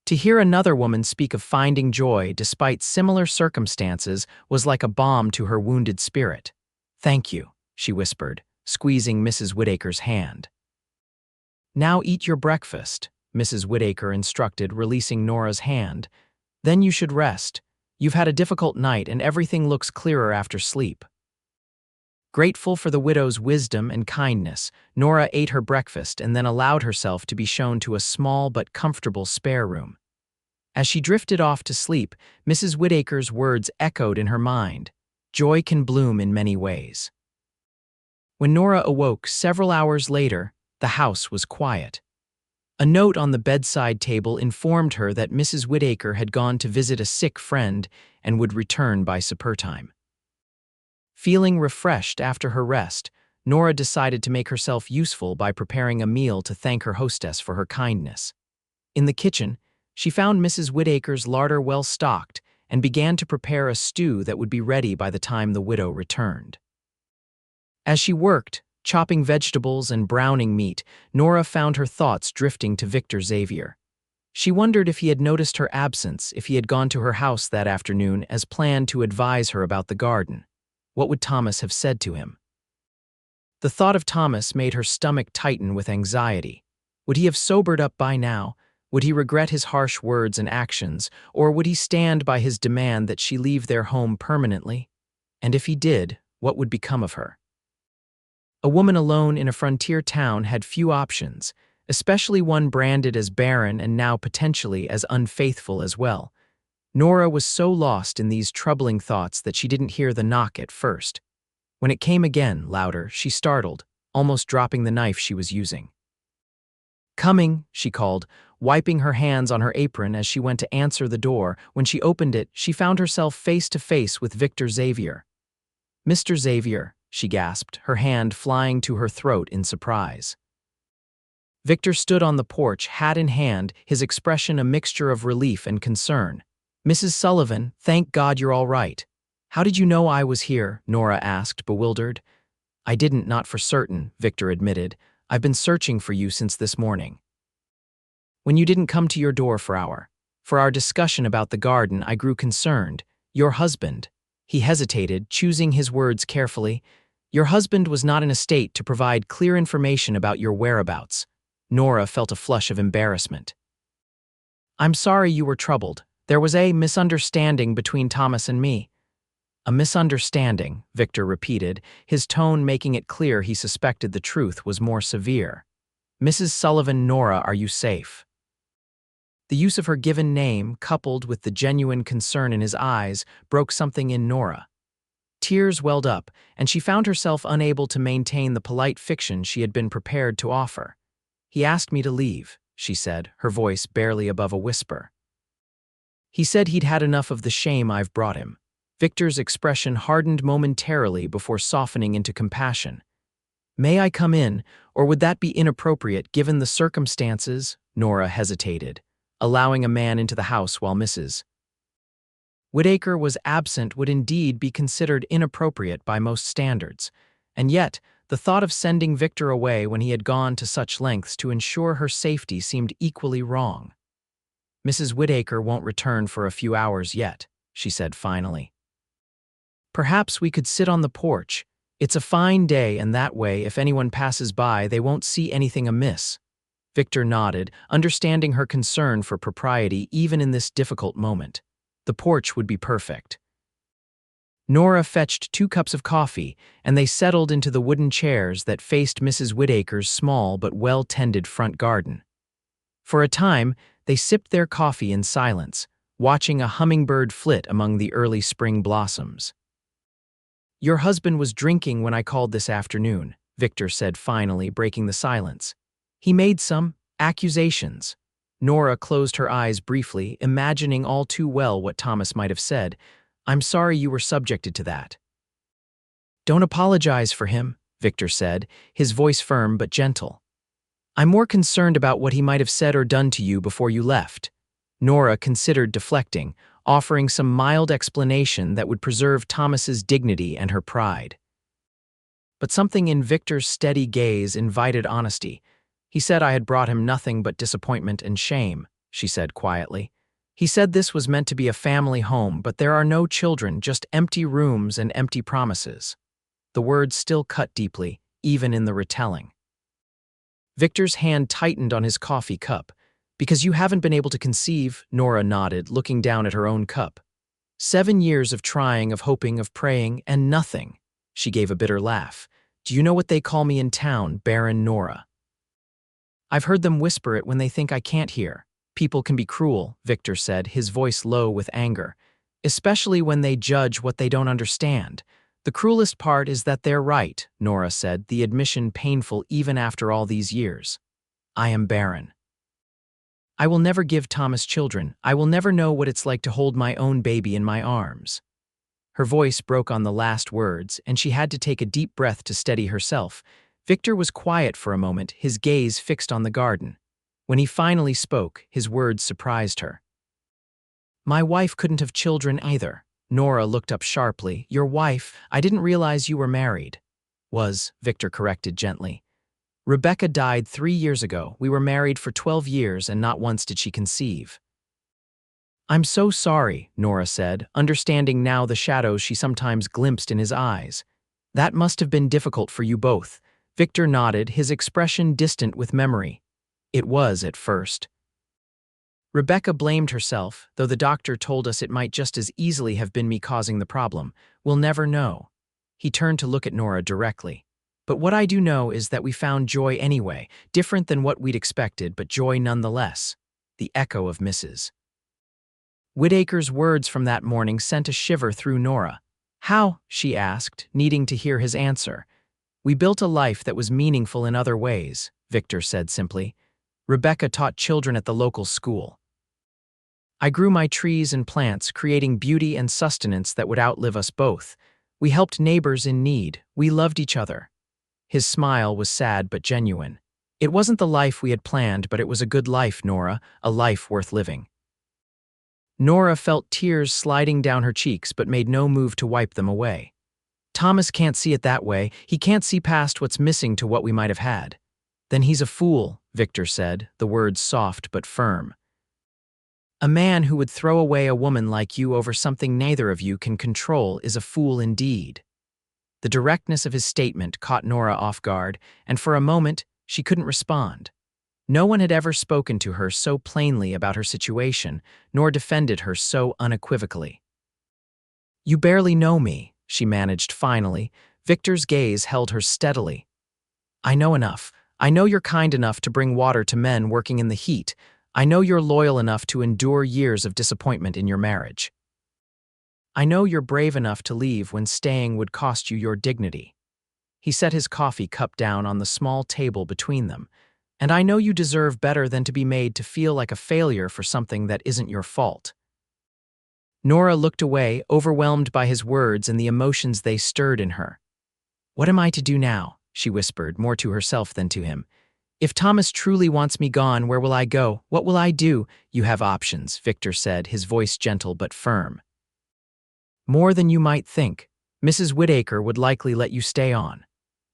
To hear another woman speak of finding joy despite similar circumstances was like a balm to her wounded spirit. "Thank you," she whispered, squeezing Mrs. Whittaker's hand. "Now eat your breakfast," Mrs. Whittaker instructed, releasing Nora's hand. "Then you should rest. You've had a difficult night and everything looks clearer after sleep." Grateful for the widow's wisdom and kindness, Nora ate her breakfast and then allowed herself to be shown to a small but comfortable spare room. As she drifted off to sleep, Mrs. Whittaker's words echoed in her mind. Joy can bloom in many ways. When Nora awoke several hours later, the house was quiet. A note on the bedside table informed her that Mrs. Whittaker had gone to visit a sick friend and would return by supper time. Feeling refreshed after her rest, Nora decided to make herself useful by preparing a meal to thank her hostess for her kindness. In the kitchen, she found Mrs. Whittaker's larder well stocked and began to prepare a stew that would be ready by the time the widow returned. As she worked, chopping vegetables and browning meat, Nora found her thoughts drifting to Victor Xavier. She wondered if he had noticed her absence, if he had gone to her house that afternoon as planned to advise her about the garden. What would Thomas have said to him? The thought of Thomas made her stomach tighten with anxiety. Would he have sobered up by now? Would he regret his harsh words and actions, or would he stand by his demand that she leave their home permanently? And if he did, what would become of her? A woman alone in a frontier town had few options, especially one branded as barren and now potentially as unfaithful as well. Nora was so lost in these troubling thoughts that she didn't hear the knock at first. When it came again, louder, she startled, almost dropping the knife she was using. "Coming," she called, wiping her hands on her apron as she went to answer the door. When she opened it, she found herself face to face with Victor Xavier. "Mr. Xavier," she gasped, her hand flying to her throat in surprise. Victor stood on the porch, hat in hand, his expression a mixture of relief and concern. "Mrs. Sullivan, thank God you're all right." "How did you know I was here?" Nora asked, bewildered. "I didn't, not for certain," Victor admitted. "I've been searching for you since this morning. When you didn't come to your door for our discussion about the garden, I grew concerned. Your husband," he hesitated, choosing his words carefully, "your husband was not in a state to provide clear information about your whereabouts." Nora felt a flush of embarrassment. "I'm sorry you were troubled. There was a misunderstanding between Thomas and me." "A misunderstanding," Victor repeated, his tone making it clear he suspected the truth was more severe. "Mrs. Sullivan, Nora, are you safe?" The use of her given name, coupled with the genuine concern in his eyes, broke something in Nora. Tears welled up, and she found herself unable to maintain the polite fiction she had been prepared to offer. "He asked me to leave," she said, her voice barely above a whisper. "He said he'd had enough of the shame I've brought him." Victor's expression hardened momentarily before softening into compassion. "May I come in, or would that be inappropriate given the circumstances?" Nora hesitated, allowing a man into the house while Mrs. Whittaker was absent would indeed be considered inappropriate by most standards, and yet the thought of sending Victor away when he had gone to such lengths to ensure her safety seemed equally wrong. "Mrs. Whittaker won't return for a few hours yet," she said finally. "Perhaps we could sit on the porch. It's a fine day, and that way, if anyone passes by, they won't see anything amiss." Victor nodded, understanding her concern for propriety even in this difficult moment. The porch would be perfect. Nora fetched 2 cups of coffee, and they settled into the wooden chairs that faced Mrs. Whittaker's small but well-tended front garden. For a time, they sipped their coffee in silence, watching a hummingbird flit among the early spring blossoms. "Your husband was drinking when I called this afternoon," Victor said finally, breaking the silence. "He made some accusations." Nora closed her eyes briefly, imagining all too well what Thomas might have said. "I'm sorry you were subjected to that." "Don't apologize for him," Victor said, his voice firm but gentle. "I'm more concerned about what he might have said or done to you before you left." Nora considered deflecting, offering some mild explanation that would preserve Thomas's dignity and her pride. But something in Victor's steady gaze invited honesty. "He said I had brought him nothing but disappointment and shame," she said quietly. "He said this was meant to be a family home, but there are no children, just empty rooms and empty promises." The words still cut deeply, even in the retelling. Victor's hand tightened on his coffee cup. "Because you haven't been able to conceive," Nora nodded, looking down at her own cup. 7 years of trying, of hoping, of praying, and nothing." She gave a bitter laugh. "Do you know what they call me in town, Barren Nora?" "I've heard them whisper it when they think I can't hear. People can be cruel," Victor said, his voice low with anger. "Especially when they judge what they don't understand. The cruelest part is that they're right," Nora said, the admission painful even after all these years. "I am barren." I will never give Thomas children. I will never know what it's like to hold my own baby in my arms." Her voice broke on the last words, and she had to take a deep breath to steady herself. Victor was quiet for a moment, his gaze fixed on the garden. When he finally spoke, his words surprised her. "My wife couldn't have children either." Nora looked up sharply. "Your wife, I didn't realize you were married." Victor corrected gently. "Rebecca died 3 years ago. We were married for 12 years and not once did she conceive." "I'm so sorry," Nora said, understanding now the shadows she sometimes glimpsed in his eyes. "That must have been difficult for you both." Victor nodded, his expression distant with memory. "It was at first. Rebecca blamed herself, though the doctor told us it might just as easily have been me causing the problem. We'll never know." He turned to look at Nora directly. "But what I do know is that we found joy anyway, different than what we'd expected, but joy nonetheless." The echo of Mrs. Whittaker's words from that morning sent a shiver through Nora. "How?" she asked, needing to hear his answer. "We built a life that was meaningful in other ways," Victor said simply. "Rebecca taught children at the local school. I grew my trees and plants, creating beauty and sustenance that would outlive us both. We helped neighbors in need. We loved each other." His smile was sad but genuine. "It wasn't the life we had planned, but it was a good life, Nora, a life worth living." Nora felt tears sliding down her cheeks but made no move to wipe them away. "Thomas can't see it that way. He can't see past what's missing to what we might have had." "Then he's a fool," Victor said, the words soft but firm. "A man who would throw away a woman like you over something neither of you can control is a fool indeed." The directness of his statement caught Nora off guard, and for a moment, she couldn't respond. No one had ever spoken to her so plainly about her situation, nor defended her so unequivocally. "You barely know me," she managed finally. Victor's gaze held her steadily. "I know enough. I know you're kind enough to bring water to men working in the heat. I know you're loyal enough to endure years of disappointment in your marriage. I know you're brave enough to leave when staying would cost you your dignity." He set his coffee cup down on the small table between them. "And I know you deserve better than to be made to feel like a failure for something that isn't your fault." Nora looked away, overwhelmed by his words and the emotions they stirred in her. "What am I to do now?" she whispered, more to herself than to him. "If Thomas truly wants me gone, where will I go? What will I do?" "You have options," Victor said, his voice gentle but firm. "More than you might think. Mrs. Whittaker would likely let you stay on.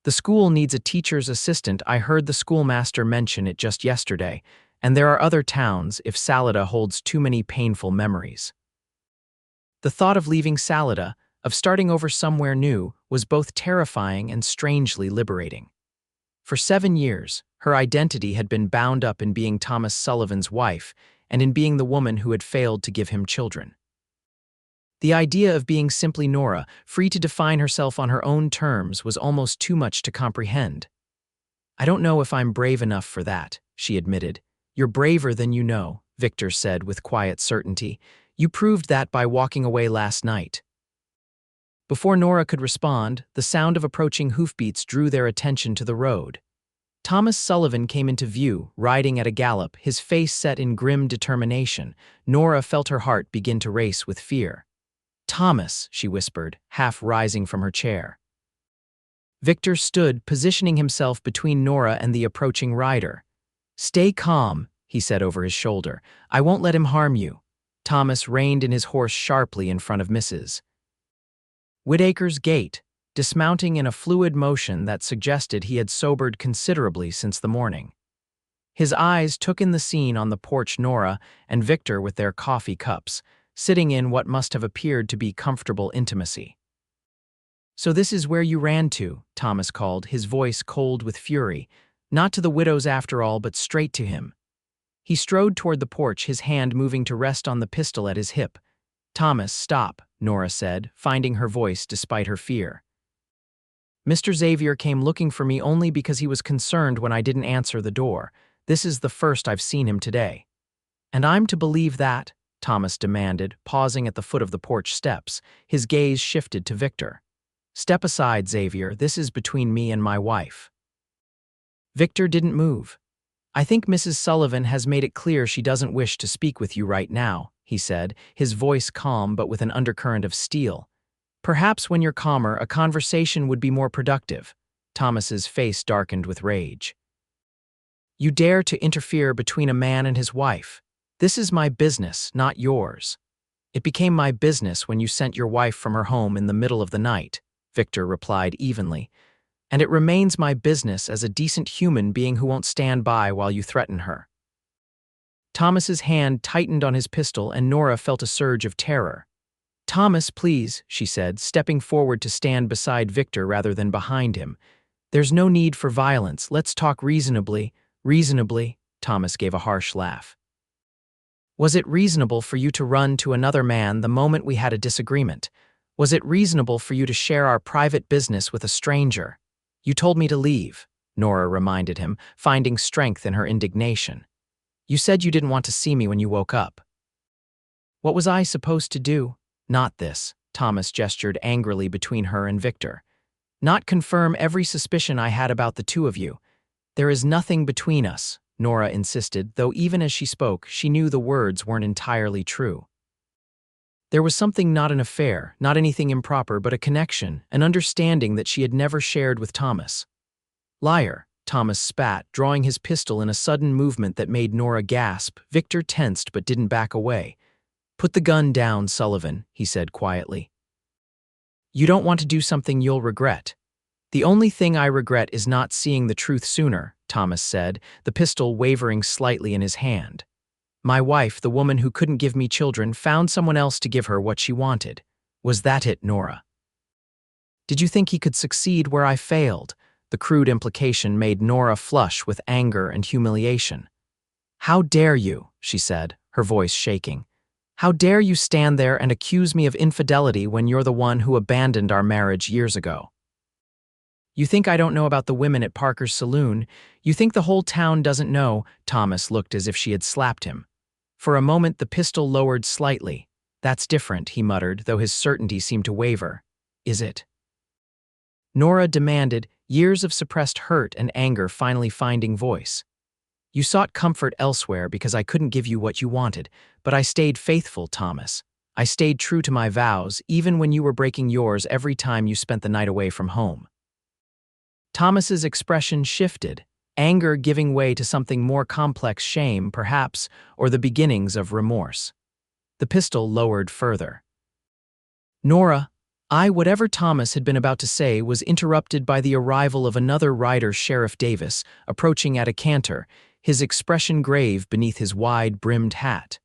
The school needs a teacher's assistant. I heard the schoolmaster mention it just yesterday, and there are other towns if Salida holds too many painful memories." The thought of leaving Salida, of starting over somewhere new, was both terrifying and strangely liberating. For 7 years, her identity had been bound up in being Thomas Sullivan's wife and in being the woman who had failed to give him children. The idea of being simply Nora, free to define herself on her own terms, was almost too much to comprehend. "I don't know if I'm brave enough for that," she admitted. "You're braver than you know," Victor said with quiet certainty. "You proved that by walking away last night." Before Nora could respond, the sound of approaching hoofbeats drew their attention to the road. Thomas Sullivan came into view, riding at a gallop, his face set in grim determination. Nora felt her heart begin to race with fear. "Thomas," she whispered, half rising from her chair. Victor stood, positioning himself between Nora and the approaching rider. "Stay calm," he said over his shoulder. "I won't let him harm you." Thomas reined in his horse sharply in front of Mrs. Whittaker's gate, dismounting in a fluid motion that suggested he had sobered considerably since the morning. His eyes took in the scene on the porch, Nora and Victor with their coffee cups, sitting in what must have appeared to be comfortable intimacy. "So this is where you ran to," Thomas called, his voice cold with fury. Not to the widows after all, but straight to him. He strode toward the porch, his hand moving to rest on the pistol at his hip. "Thomas, stop," Nora said, finding her voice despite her fear. "Mr. Xavier came looking for me only because he was concerned when I didn't answer the door. This is the first I've seen him today." "And I'm to believe that?" Thomas demanded, pausing at the foot of the porch steps. His gaze shifted to Victor. "Step aside, Xavier. This is between me and my wife." Victor didn't move. "I think Mrs. Sullivan has made it clear she doesn't wish to speak with you right now," he said, his voice calm but with an undercurrent of steel. "Perhaps when you're calmer, a conversation would be more productive." Thomas's face darkened with rage. "You dare to interfere between a man and his wife. This is my business, not yours." "It became my business when you sent your wife from her home in the middle of the night," Victor replied evenly. "And it remains my business as a decent human being who won't stand by while you threaten her." Thomas's hand tightened on his pistol and Nora felt a surge of terror. "Thomas, please," she said, stepping forward to stand beside Victor rather than behind him. "There's no need for violence. Let's talk reasonably." "Reasonably?" Thomas gave a harsh laugh. "Was it reasonable for you to run to another man the moment we had a disagreement? Was it reasonable for you to share our private business with a stranger?" "You told me to leave," Nora reminded him, finding strength in her indignation. "You said you didn't want to see me when you woke up." "What was I supposed to do?" "Not this," Thomas gestured angrily between her and Victor. "Not confirm every suspicion I had about the two of you. There is nothing between us," Nora insisted, though even as she spoke, she knew the words weren't entirely true. There was something, not an affair, not anything improper, but a connection, an understanding that she had never shared with Thomas. "Liar," Thomas spat, drawing his pistol in a sudden movement that made Nora gasp. Victor tensed but didn't back away. "Put the gun down, Sullivan," he said quietly. "You don't want to do something you'll regret." "The only thing I regret is not seeing the truth sooner," Thomas said, the pistol wavering slightly in his hand. "My wife, the woman who couldn't give me children, found someone else to give her what she wanted. Was that it, Nora? Did you think he could succeed where I failed?" The crude implication made Nora flush with anger and humiliation. "How dare you," she said, her voice shaking. "How dare you stand there and accuse me of infidelity when you're the one who abandoned our marriage years ago? You think I don't know about the women at Parker's saloon? You think the whole town doesn't know?" Thomas looked as if she had slapped him. For a moment the pistol lowered slightly. "That's different," he muttered, though his certainty seemed to waver. "Is it?" Nora demanded, years of suppressed hurt and anger finally finding voice. "You sought comfort elsewhere because I couldn't give you what you wanted, but I stayed faithful, Thomas. I stayed true to my vows, even when you were breaking yours every time you spent the night away from home." Thomas's expression shifted, anger giving way to something more complex, shame, perhaps, or the beginnings of remorse. The pistol lowered further. "Nora," whatever Thomas had been about to say was interrupted by the arrival of another rider, Sheriff Davis, approaching at a canter, his expression grave beneath his wide-brimmed hat.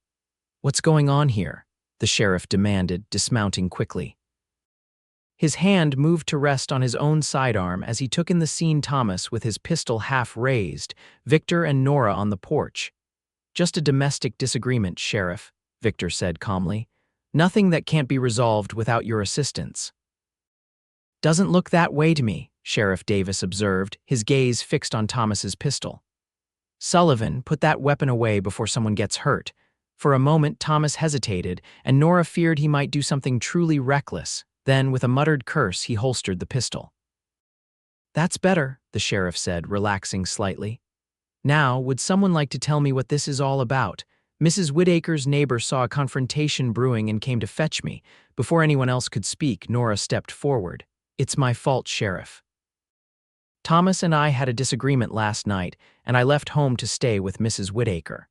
"What's going on here?" the sheriff demanded, dismounting quickly. His hand moved to rest on his own sidearm as he took in the scene, Thomas with his pistol half raised, Victor and Nora on the porch. "Just a domestic disagreement, Sheriff," Victor said calmly. "Nothing that can't be resolved without your assistance." "Doesn't look that way to me," Sheriff Davis observed, his gaze fixed on Thomas's pistol. "Sullivan, put that weapon away before someone gets hurt." For a moment Thomas hesitated, and Nora feared he might do something truly reckless. Then, with a muttered curse, he holstered the pistol. "That's better," the sheriff said, relaxing slightly. "Now, would someone like to tell me what this is all about? Mrs. Whittaker's neighbor saw a confrontation brewing and came to fetch me." Before anyone else could speak, Nora stepped forward. "It's my fault, Sheriff. Thomas and I had a disagreement last night, and I left home to stay with Mrs. Whittaker."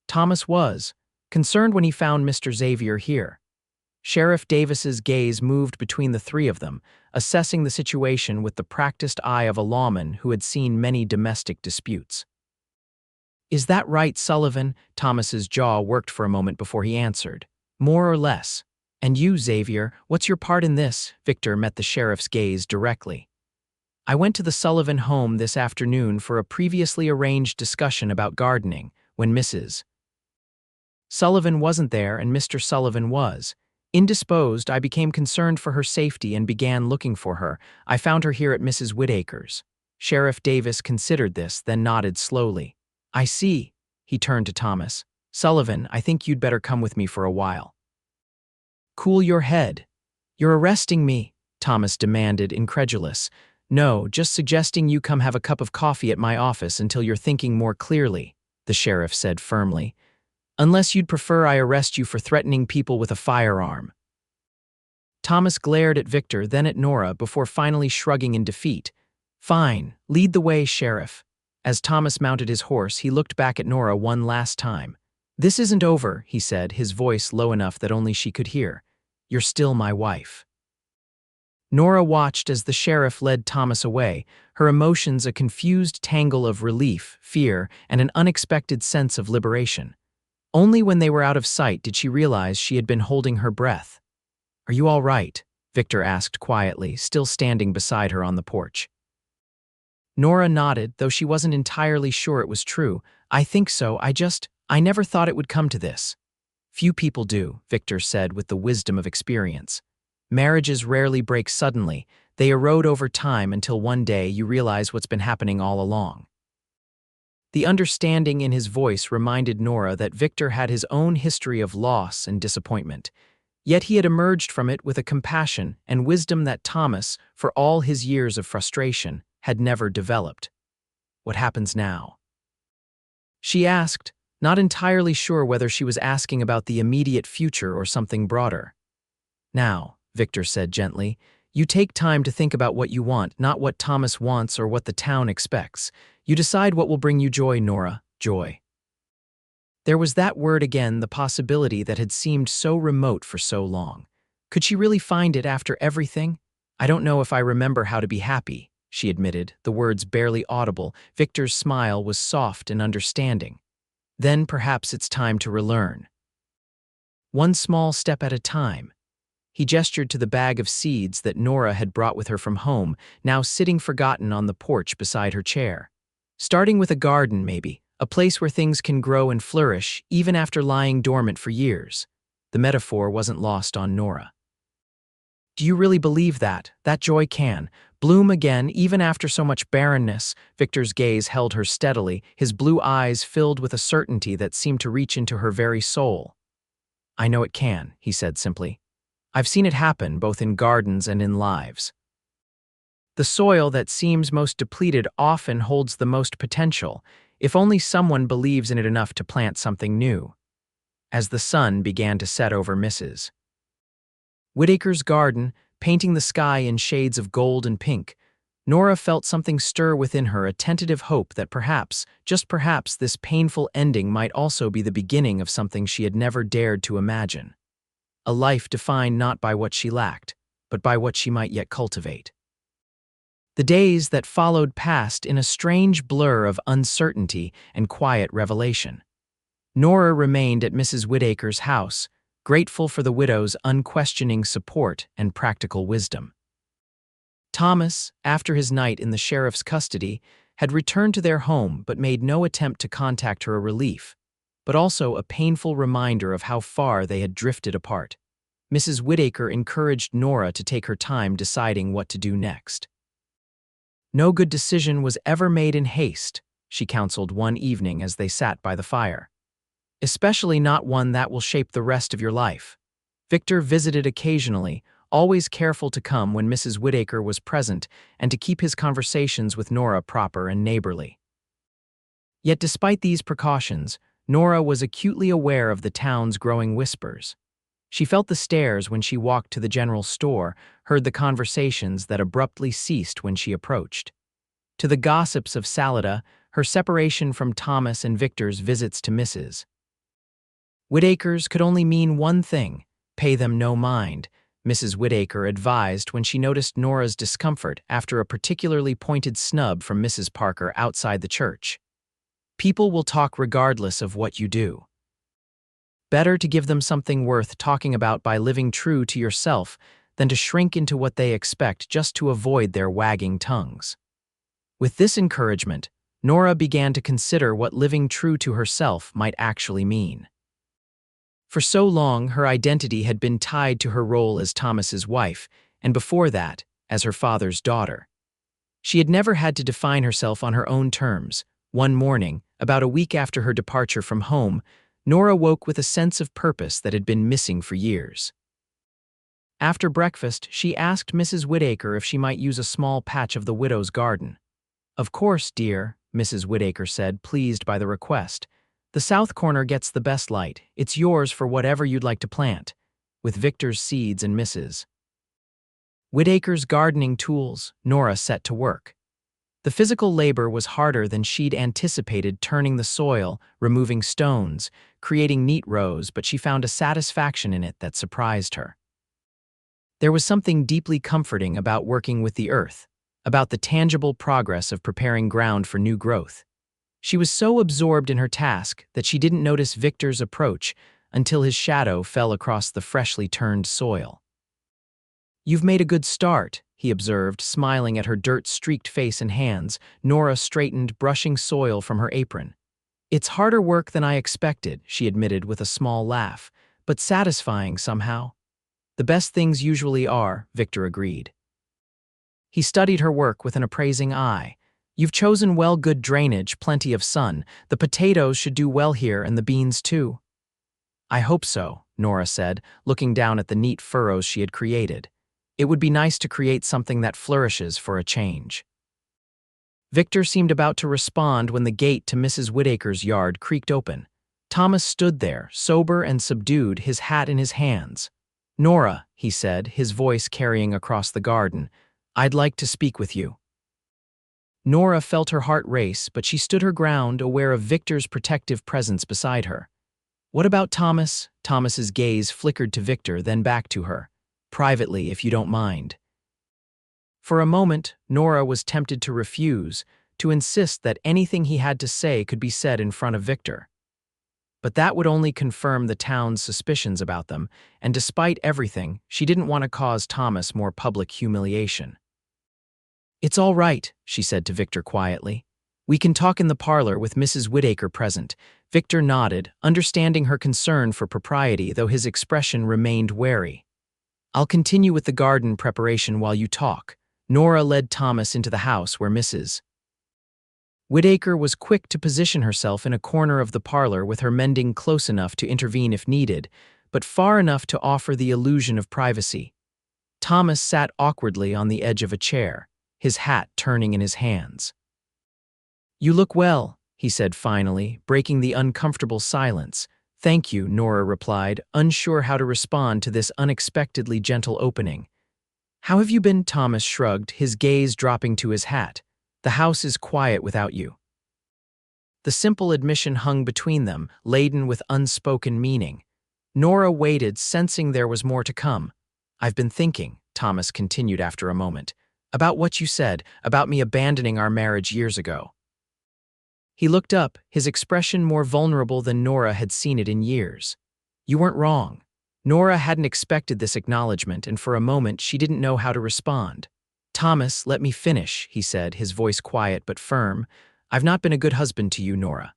Thomas was concerned when he found Mr. Xavier here. Sheriff Davis's gaze moved between the three of them, assessing the situation with the practiced eye of a lawman who had seen many domestic disputes. "Is that right, Sullivan?" Thomas's jaw worked for a moment before he answered. "More or less. And you, Xavier, what's your part in this?" Victor met the sheriff's gaze directly. "I went to the Sullivan home this afternoon for a previously arranged discussion about gardening, when Mrs. Sullivan wasn't there and Mr. Sullivan was. Indisposed, I became concerned for her safety and began looking for her. I found her here at Mrs. Whittaker's." Sheriff Davis considered this, then nodded slowly. "I see." He turned to Thomas. "Sullivan, I think you'd better come with me for a while." "Cool your head. You're arresting me," Thomas demanded, incredulous. No, just suggesting you come have a cup of coffee at my office until you're thinking more clearly, the sheriff said firmly. Unless you'd prefer I arrest you for threatening people with a firearm. Thomas glared at Victor, then at Nora, before finally shrugging in defeat. Fine, lead the way, Sheriff. As Thomas mounted his horse, he looked back at Nora one last time. This isn't over, he said, his voice low enough that only she could hear. You're still my wife. Nora watched as the sheriff led Thomas away, her emotions a confused tangle of relief, fear, and an unexpected sense of liberation. Only when they were out of sight did she realize she had been holding her breath. Are you all right? Victor asked quietly, still standing beside her on the porch. Nora nodded, though she wasn't entirely sure it was true. I think so, I never thought it would come to this. Few people do, Victor said with the wisdom of experience. Marriages rarely break suddenly, they erode over time until one day you realize what's been happening all along. The understanding in his voice reminded Nora that Victor had his own history of loss and disappointment, yet he had emerged from it with a compassion and wisdom that Thomas, for all his years of frustration, had never developed. What happens now? She asked, not entirely sure whether she was asking about the immediate future or something broader. Now, Victor said gently, you take time to think about what you want, not what Thomas wants or what the town expects. You decide what will bring you joy, Nora, joy. There was that word again, the possibility that had seemed so remote for so long. Could she really find it after everything? I don't know if I remember how to be happy, she admitted, the words barely audible. Victor's smile was soft and understanding. Then perhaps it's time to relearn. One small step at a time. He gestured to the bag of seeds that Nora had brought with her from home, now sitting forgotten on the porch beside her chair. Starting with a garden, maybe, a place where things can grow and flourish, even after lying dormant for years. The metaphor wasn't lost on Nora. Do you really believe that joy can bloom again even after so much barrenness? Victor's gaze held her steadily, his blue eyes filled with a certainty that seemed to reach into her very soul. I know it can, he said simply. I've seen it happen both in gardens and in lives. The soil that seems most depleted often holds the most potential, if only someone believes in it enough to plant something new. As the sun began to set over Mrs. Whitaker's garden, painting the sky in shades of gold and pink, Nora felt something stir within her, a tentative hope that perhaps, just perhaps, this painful ending might also be the beginning of something she had never dared to imagine. A life defined not by what she lacked, but by what she might yet cultivate. The days that followed passed in a strange blur of uncertainty and quiet revelation. Nora remained at Mrs. Whitaker's house, grateful for the widow's unquestioning support and practical wisdom. Thomas, after his night in the sheriff's custody, had returned to their home but made no attempt to contact her, a relief, but also a painful reminder of how far they had drifted apart. Mrs. Whitaker encouraged Nora to take her time deciding what to do next. No good decision was ever made in haste, she counseled one evening as they sat by the fire. Especially not one that will shape the rest of your life. Victor visited occasionally, always careful to come when Mrs. Whitaker was present and to keep his conversations with Nora proper and neighborly. Yet despite these precautions, Nora was acutely aware of the town's growing whispers. She felt the stares when she walked to the general store, heard the conversations that abruptly ceased when she approached. To the gossips of Salida, her separation from Thomas and Victor's visits to Mrs. Whitaker's could only mean one thing: pay them no mind, Mrs. Whitaker advised when she noticed Nora's discomfort after a particularly pointed snub from Mrs. Parker outside the church. People will talk regardless of what you do. Better to give them something worth talking about by living true to yourself than to shrink into what they expect just to avoid their wagging tongues. With this encouragement, Nora began to consider what living true to herself might actually mean. For so long, her identity had been tied to her role as Thomas's wife, and before that, as her father's daughter. She had never had to define herself on her own terms. One morning, about a week after her departure from home, Nora woke with a sense of purpose that had been missing for years. After breakfast, she asked Mrs. Whittaker if she might use a small patch of the widow's garden. "Of course, dear," Mrs. Whittaker said, pleased by the request. "The south corner gets the best light. It's yours for whatever you'd like to plant," with Victor's seeds and Mrs. Whittaker's gardening tools. Nora set to work. The physical labor was harder than she'd anticipated, turning the soil, removing stones, creating neat rows, but she found a satisfaction in it that surprised her. There was something deeply comforting about working with the earth, about the tangible progress of preparing ground for new growth. She was so absorbed in her task that she didn't notice Victor's approach until his shadow fell across the freshly turned soil. "You've made a good start," he observed, smiling at her dirt-streaked face and hands. Nora straightened, brushing soil from her apron. "It's harder work than I expected," she admitted with a small laugh, "but satisfying somehow." "The best things usually are," Victor agreed. He studied her work with an appraising eye. "You've chosen well, good drainage, plenty of sun. The potatoes should do well here, and the beans too." "I hope so," Nora said, looking down at the neat furrows she had created. "It would be nice to create something that flourishes for a change." Victor seemed about to respond when the gate to Mrs. Whittaker's yard creaked open. Thomas stood there, sober and subdued, his hat in his hands. "Nora," he said, his voice carrying across the garden, "I'd like to speak with you." Nora felt her heart race, but she stood her ground, aware of Victor's protective presence beside her. "What about Thomas?" Thomas's gaze flickered to Victor, then back to her. "Privately, if you don't mind." For a moment, Nora was tempted to refuse, to insist that anything he had to say could be said in front of Victor. But that would only confirm the town's suspicions about them, and despite everything, she didn't want to cause Thomas more public humiliation. "It's all right," she said to Victor quietly. "We can talk in the parlor with Mrs. Whittaker present." Victor nodded, understanding her concern for propriety, though his expression remained wary. "I'll continue with the garden preparation while you talk." Nora led Thomas into the house where Mrs. Whittaker was quick to position herself in a corner of the parlor, with her mending close enough to intervene if needed, but far enough to offer the illusion of privacy. Thomas sat awkwardly on the edge of a chair, his hat turning in his hands. "You look well," he said finally, breaking the uncomfortable silence. "Thank you," Nora replied, unsure how to respond to this unexpectedly gentle opening. "How have you been?" Thomas shrugged, his gaze dropping to his hat. "The house is quiet without you." The simple admission hung between them, laden with unspoken meaning. Nora waited, sensing there was more to come. "I've been thinking," Thomas continued after a moment, "about what you said, about me abandoning our marriage years ago." He looked up, his expression more vulnerable than Nora had seen it in years. "You weren't wrong." Nora hadn't expected this acknowledgement, and for a moment she didn't know how to respond. "Thomas, let me finish," he said, his voice quiet but firm. "I've not been a good husband to you, Nora.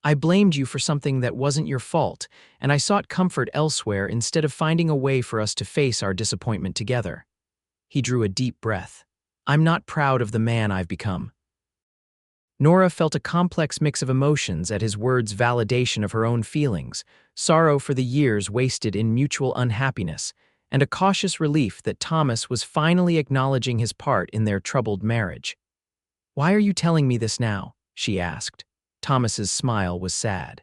I blamed you for something that wasn't your fault, and I sought comfort elsewhere instead of finding a way for us to face our disappointment together." He drew a deep breath. "I'm not proud of the man I've become." Nora felt a complex mix of emotions at his words' validation of her own feelings, sorrow for the years wasted in mutual unhappiness, and a cautious relief that Thomas was finally acknowledging his part in their troubled marriage. "Why are you telling me this now?" she asked. Thomas's smile was sad.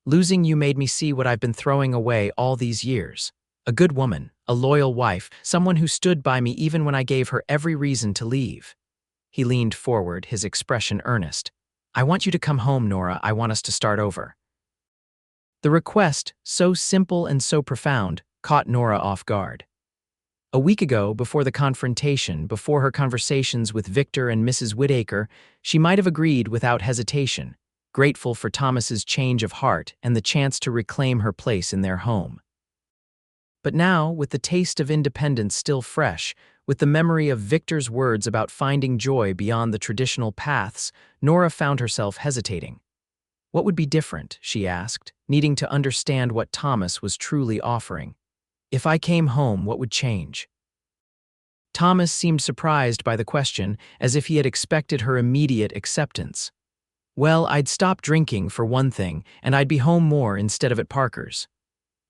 "Losing you made me see what I've been throwing away all these years. A good woman, a loyal wife, someone who stood by me even when I gave her every reason to leave." He leaned forward, his expression earnest. "I want you to come home, Nora. I want us to start over." The request, so simple and so profound, caught Nora off guard. A week ago, before the confrontation, before her conversations with Victor and Mrs. Whittaker, she might have agreed without hesitation, grateful for Thomas's change of heart and the chance to reclaim her place in their home. But now, with the taste of independence still fresh, with the memory of Victor's words about finding joy beyond the traditional paths, Nora found herself hesitating. What would be different, she asked, needing to understand what Thomas was truly offering. If I came home, what would change? Thomas seemed surprised by the question, as if he had expected her immediate acceptance. Well, I'd stop drinking, for one thing, and I'd be home more instead of at Parker's.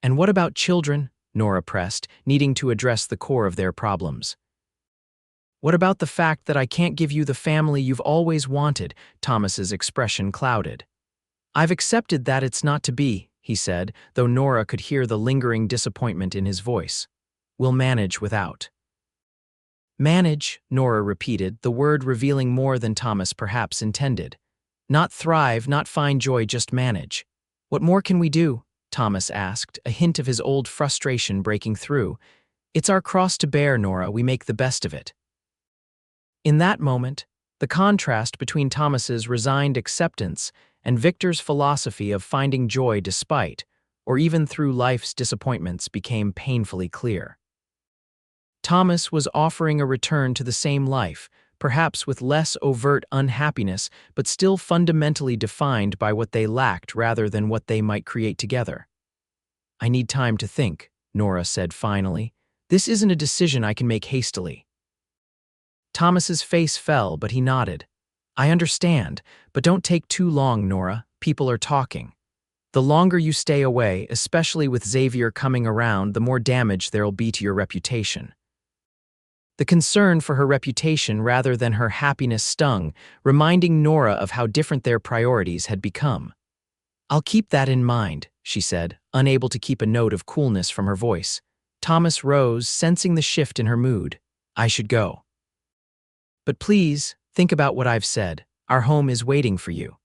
And what about children? Nora pressed, needing to address the core of their problems. What about the fact that I can't give you the family you've always wanted? Thomas's expression clouded. I've accepted that it's not to be, he said, though Nora could hear the lingering disappointment in his voice. We'll manage without. Manage, Nora repeated, the word revealing more than Thomas perhaps intended. Not thrive, not find joy, just manage. What more can we do? Thomas asked, a hint of his old frustration breaking through. It's our cross to bear, Nora, we make the best of it. In that moment, the contrast between Thomas's resigned acceptance and Victor's philosophy of finding joy despite, or even through life's disappointments, became painfully clear. Thomas was offering a return to the same life, perhaps with less overt unhappiness, but still fundamentally defined by what they lacked rather than what they might create together. I need time to think, Nora said finally. This isn't a decision I can make hastily. Thomas's face fell, but he nodded. I understand, but don't take too long, Nora. People are talking. The longer you stay away, especially with Xavier coming around, the more damage there'll be to your reputation. The concern for her reputation rather than her happiness stung, reminding Nora of how different their priorities had become. I'll keep that in mind, she said, unable to keep a note of coolness from her voice. Thomas rose, sensing the shift in her mood. I should go. But please, think about what I've said. Our home is waiting for you.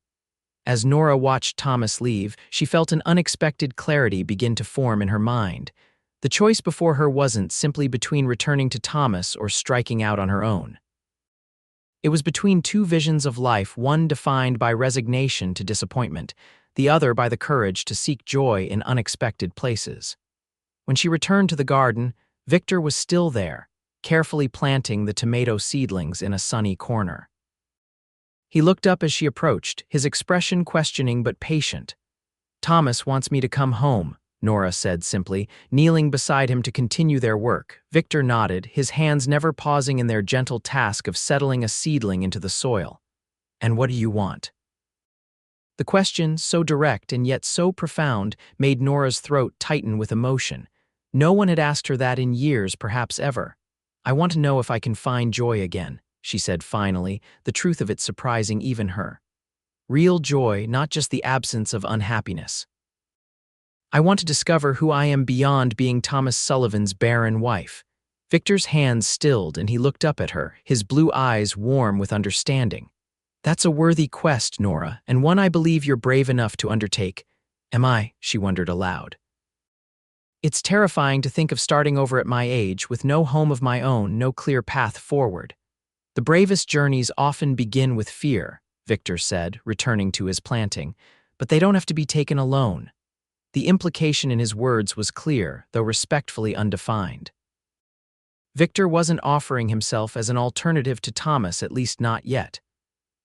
As Nora watched Thomas leave, she felt an unexpected clarity begin to form in her mind. The choice before her wasn't simply between returning to Thomas or striking out on her own. It was between two visions of life, one defined by resignation to disappointment, the other by the courage to seek joy in unexpected places. When she returned to the garden, Victor was still there, carefully planting the tomato seedlings in a sunny corner. He looked up as she approached, his expression questioning but patient. Thomas wants me to come home, Nora said simply, kneeling beside him to continue their work. Victor nodded, his hands never pausing in their gentle task of settling a seedling into the soil. And what do you want? The question, so direct and yet so profound, made Nora's throat tighten with emotion. No one had asked her that in years, perhaps ever. I want to know if I can find joy again, she said finally, the truth of it surprising even her. Real joy, not just the absence of unhappiness. I want to discover who I am beyond being Thomas Sullivan's barren wife. Victor's hands stilled and he looked up at her, his blue eyes warm with understanding. That's a worthy quest, Nora, and one I believe you're brave enough to undertake. Am I? She wondered aloud. It's terrifying to think of starting over at my age with no home of my own, no clear path forward. The bravest journeys often begin with fear, Victor said, returning to his planting, but they don't have to be taken alone. The implication in his words was clear, though respectfully undefined. Victor wasn't offering himself as an alternative to Thomas, at least not yet.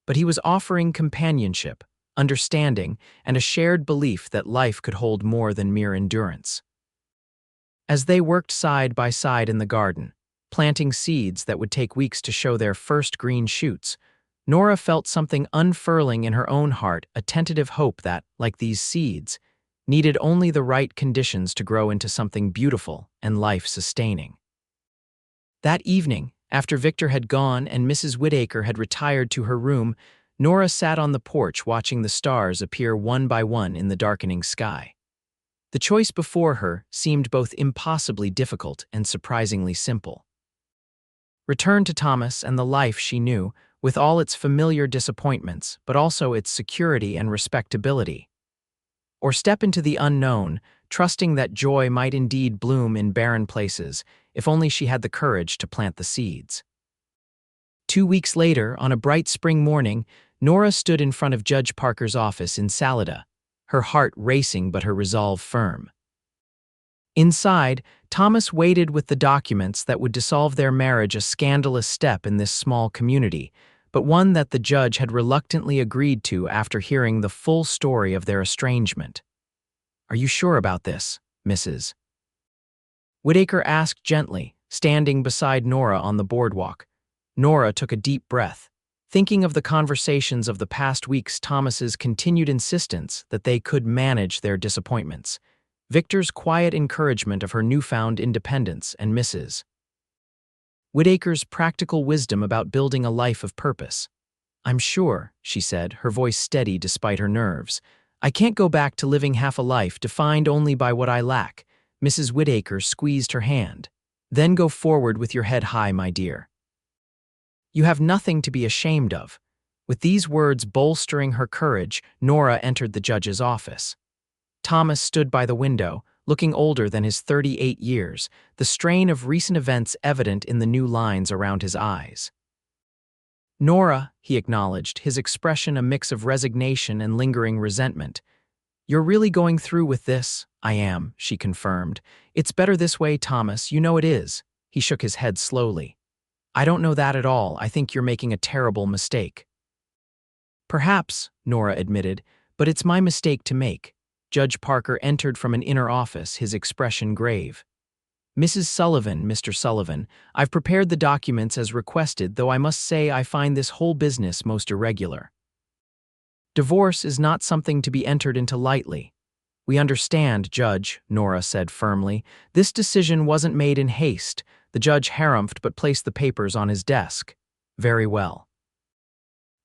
But he was offering companionship, understanding, and a shared belief that life could hold more than mere endurance. As they worked side by side in the garden, planting seeds that would take weeks to show their first green shoots, Nora felt something unfurling in her own heart, a tentative hope that, like these seeds, needed only the right conditions to grow into something beautiful and life-sustaining. That evening, after Victor had gone and Mrs. Whittaker had retired to her room, Nora sat on the porch watching the stars appear one by one in the darkening sky. The choice before her seemed both impossibly difficult and surprisingly simple. Return to Thomas and the life she knew, with all its familiar disappointments, but also its security and respectability. Or step into the unknown, trusting that joy might indeed bloom in barren places, if only she had the courage to plant the seeds. 2 weeks later, on a bright spring morning, Nora stood in front of Judge Parker's office in Salida, her heart racing but her resolve firm. Inside, Thomas waited with the documents that would dissolve their marriage, a scandalous step in this small community, but one that the judge had reluctantly agreed to after hearing the full story of their estrangement. Are you sure about this, Mrs. Whittaker asked gently, standing beside Nora on the boardwalk. Nora took a deep breath, thinking of the conversations of the past weeks, Thomas's continued insistence that they could manage their disappointments. Victor's quiet encouragement of her newfound independence, and Mrs. Whittaker's practical wisdom about building a life of purpose. "I'm sure," she said, her voice steady despite her nerves, "I can't go back to living half a life defined only by what I lack." Mrs. Whittaker squeezed her hand. "Then go forward with your head high, my dear. You have nothing to be ashamed of." With these words bolstering her courage, Nora entered the judge's office. Thomas stood by the window, looking older than his 38 years, the strain of recent events evident in the new lines around his eyes. "Nora," he acknowledged, his expression a mix of resignation and lingering resentment. "You're really going through with this?" "I am," she confirmed. "It's better this way, Thomas, you know it is." He shook his head slowly. "I don't know that at all. I think you're making a terrible mistake." "Perhaps," Nora admitted, "but it's my mistake to make." Judge Parker entered from an inner office, his expression grave. "Mrs. Sullivan, Mr. Sullivan, I've prepared the documents as requested, though I must say I find this whole business most irregular. Divorce is not something to be entered into lightly." "We understand, Judge," Nora said firmly. "This decision wasn't made in haste." The judge harumphed but placed the papers on his desk. "Very well.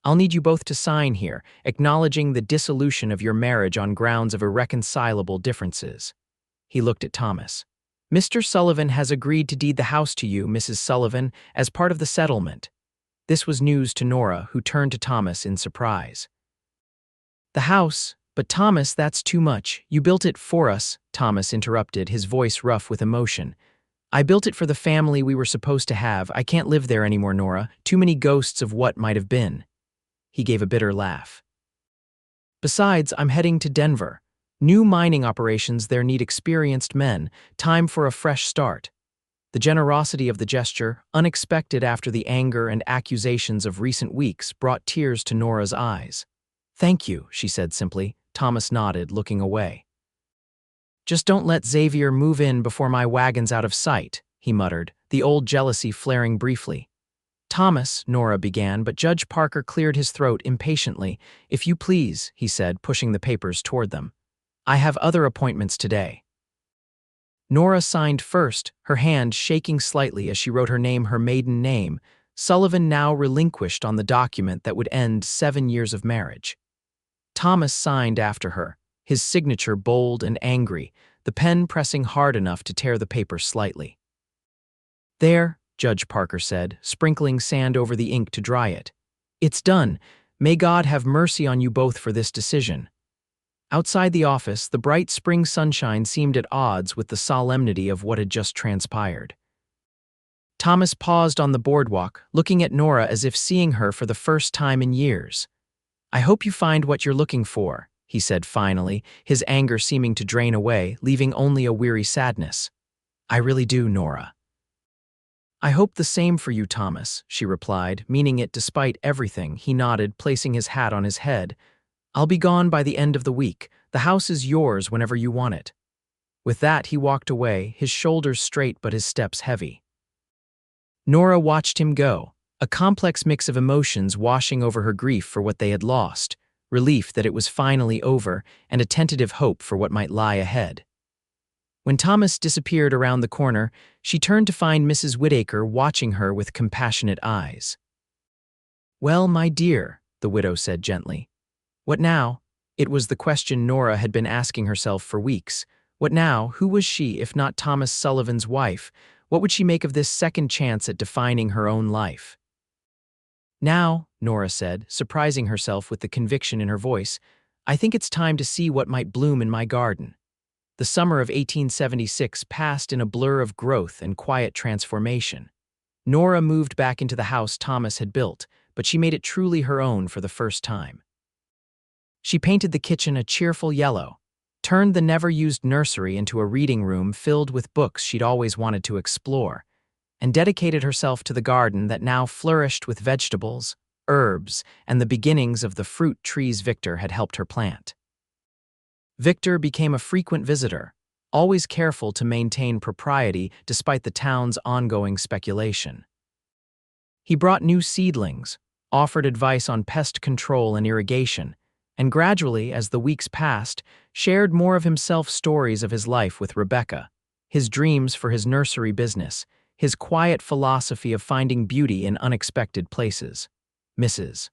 I'll need you both to sign here, acknowledging the dissolution of your marriage on grounds of irreconcilable differences." He looked at Thomas. "Mr. Sullivan has agreed to deed the house to you, Mrs. Sullivan, as part of the settlement." This was news to Nora, who turned to Thomas in surprise. "The house? But Thomas, that's too much. You built it for us," Thomas interrupted, his voice rough with emotion. "I built it for the family we were supposed to have. I can't live there anymore, Nora. Too many ghosts of what might have been." He gave a bitter laugh. "Besides, I'm heading to Denver. New mining operations there need experienced men. Time for a fresh start." The generosity of the gesture, unexpected after the anger and accusations of recent weeks, brought tears to Nora's eyes. "Thank you," she said simply. Thomas nodded, looking away. "Just don't let Xavier move in before my wagon's out of sight," he muttered, the old jealousy flaring briefly. "Thomas," Nora began, but Judge Parker cleared his throat impatiently. "If you please," he said, pushing the papers toward them. "I have other appointments today." Nora signed first, her hand shaking slightly as she wrote her maiden name, Sullivan, now relinquished on the document that would end 7 years of marriage. Thomas signed after her, his signature bold and angry, the pen pressing hard enough to tear the paper slightly. "There," Judge Parker said, sprinkling sand over the ink to dry it. "It's done. May God have mercy on you both for this decision." Outside the office, the bright spring sunshine seemed at odds with the solemnity of what had just transpired. Thomas paused on the boardwalk, looking at Nora as if seeing her for the first time in years. "I hope you find what you're looking for," he said finally, his anger seeming to drain away, leaving only a weary sadness. "I really do, Nora." "I hope the same for you, Thomas," she replied, meaning it despite everything. He nodded, placing his hat on his head. "I'll be gone by the end of the week. The house is yours whenever you want it." With that, he walked away, his shoulders straight but his steps heavy. Nora watched him go, a complex mix of emotions washing over her grief for what they had lost, relief that it was finally over, and a tentative hope for what might lie ahead. When Thomas disappeared around the corner, she turned to find Mrs. Whittaker watching her with compassionate eyes. "Well, my dear," the widow said gently. "What now?" It was the question Nora had been asking herself for weeks. What now? Who was she, if not Thomas Sullivan's wife? What would she make of this second chance at defining her own life? "Now," Nora said, surprising herself with the conviction in her voice, "I think it's time to see what might bloom in my garden." The summer of 1876 passed in a blur of growth and quiet transformation. Nora moved back into the house Thomas had built, but she made it truly her own for the first time. She painted the kitchen a cheerful yellow, turned the never-used nursery into a reading room filled with books she'd always wanted to explore, and dedicated herself to the garden that now flourished with vegetables, herbs, and the beginnings of the fruit trees Victor had helped her plant. Victor became a frequent visitor, always careful to maintain propriety despite the town's ongoing speculation. He brought new seedlings, offered advice on pest control and irrigation, and gradually, as the weeks passed, shared more of himself stories of his life with Rebecca, his dreams for his nursery business, his quiet philosophy of finding beauty in unexpected places. Mrs.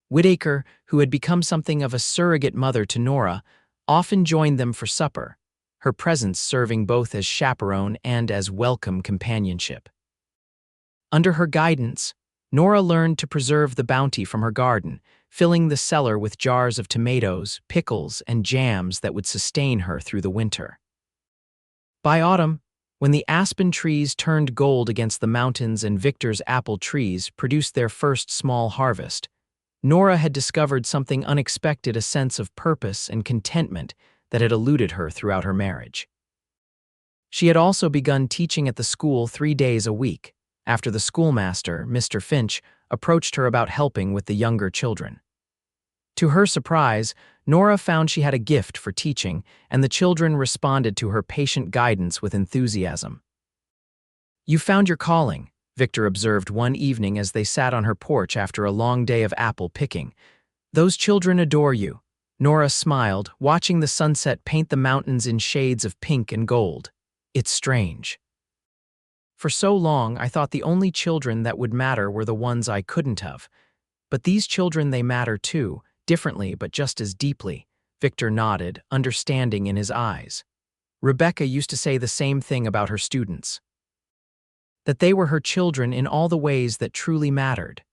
Whittaker, who had become something of a surrogate mother to Nora, often joined them for supper, her presence serving both as chaperone and as welcome companionship. Under her guidance, Nora learned to preserve the bounty from her garden, filling the cellar with jars of tomatoes, pickles, and jams that would sustain her through the winter. By autumn, when the aspen trees turned gold against the mountains and Victor's apple trees produced their first small harvest, Nora had discovered something unexpected, a sense of purpose and contentment that had eluded her throughout her marriage. She had also begun teaching at the school 3 days a week, after the schoolmaster, Mr. Finch, approached her about helping with the younger children. To her surprise, Nora found she had a gift for teaching, and the children responded to her patient guidance with enthusiasm. "You found your calling," Victor observed one evening as they sat on her porch after a long day of apple picking. "Those children adore you." Nora smiled, watching the sunset paint the mountains in shades of pink and gold. "It's strange. For so long, I thought the only children that would matter were the ones I couldn't have. But these children, they matter too, differently but just as deeply." Victor nodded, understanding in his eyes. Rebecca used to say the same thing about her students, that they were her children in all the ways that truly mattered.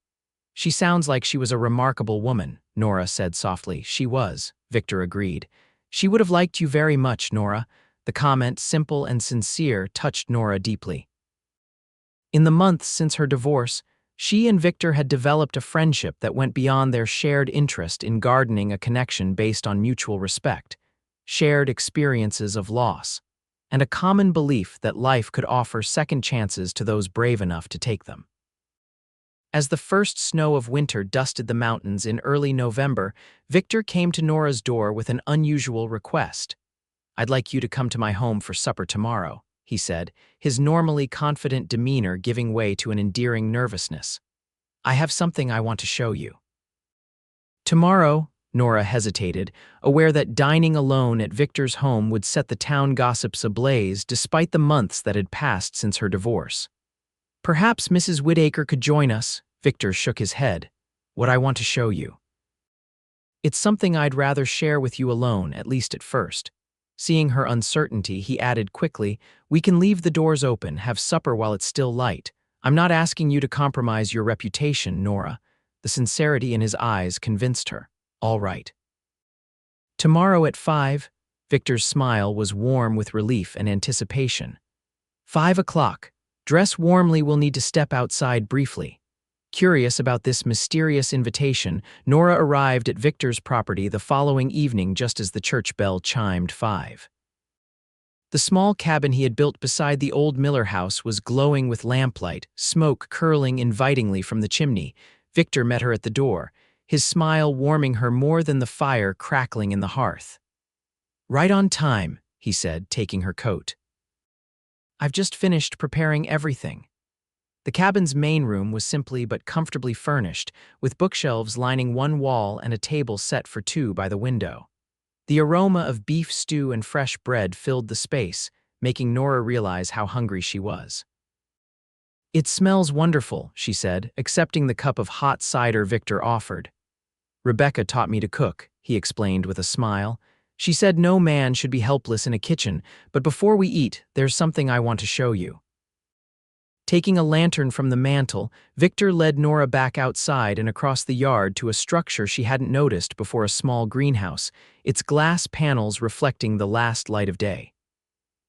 "She sounds like she was a remarkable woman," Nora said softly. "She was," Victor agreed. "She would have liked you very much, Nora." The comment, simple and sincere, touched Nora deeply. In the months since her divorce, she and Victor had developed a friendship that went beyond their shared interest in gardening, a connection based on mutual respect, shared experiences of loss, and a common belief that life could offer second chances to those brave enough to take them. As the first snow of winter dusted the mountains in early November, Victor came to Nora's door with an unusual request. "I'd like you to come to my home for supper tomorrow," he said, his normally confident demeanor giving way to an endearing nervousness. "I have something I want to show you." "Tomorrow," Nora hesitated, aware that dining alone at Victor's home would set the town gossips ablaze despite the months that had passed since her divorce. "Perhaps Mrs. Whittaker could join us." Victor shook his head. "What I want to show you. It's something I'd rather share with you alone, at least at first." Seeing her uncertainty, he added quickly, "We can leave the doors open, have supper while it's still light. I'm not asking you to compromise your reputation, Nora." The sincerity in his eyes convinced her. "All right." "Tomorrow at 5, Victor's smile was warm with relief and anticipation. 5 o'clock. Dress warmly, we'll need to step outside briefly." Curious about this mysterious invitation, Nora arrived at Victor's property the following evening just as the church bell chimed 5. The small cabin he had built beside the old Miller house was glowing with lamplight, smoke curling invitingly from the chimney. Victor met her at the door, his smile warming her more than the fire crackling in the hearth. "Right on time," he said, taking her coat. "I've just finished preparing everything." The cabin's main room was simply but comfortably furnished, with bookshelves lining one wall and a table set for 2 by the window. The aroma of beef stew and fresh bread filled the space, making Nora realize how hungry she was. "It smells wonderful," she said, accepting the cup of hot cider Victor offered. "Rebecca taught me to cook," he explained with a smile. "She said no man should be helpless in a kitchen, but before we eat, there's something I want to show you." Taking a lantern from the mantel, Victor led Nora back outside and across the yard to a structure she hadn't noticed before, a small greenhouse, its glass panels reflecting the last light of day.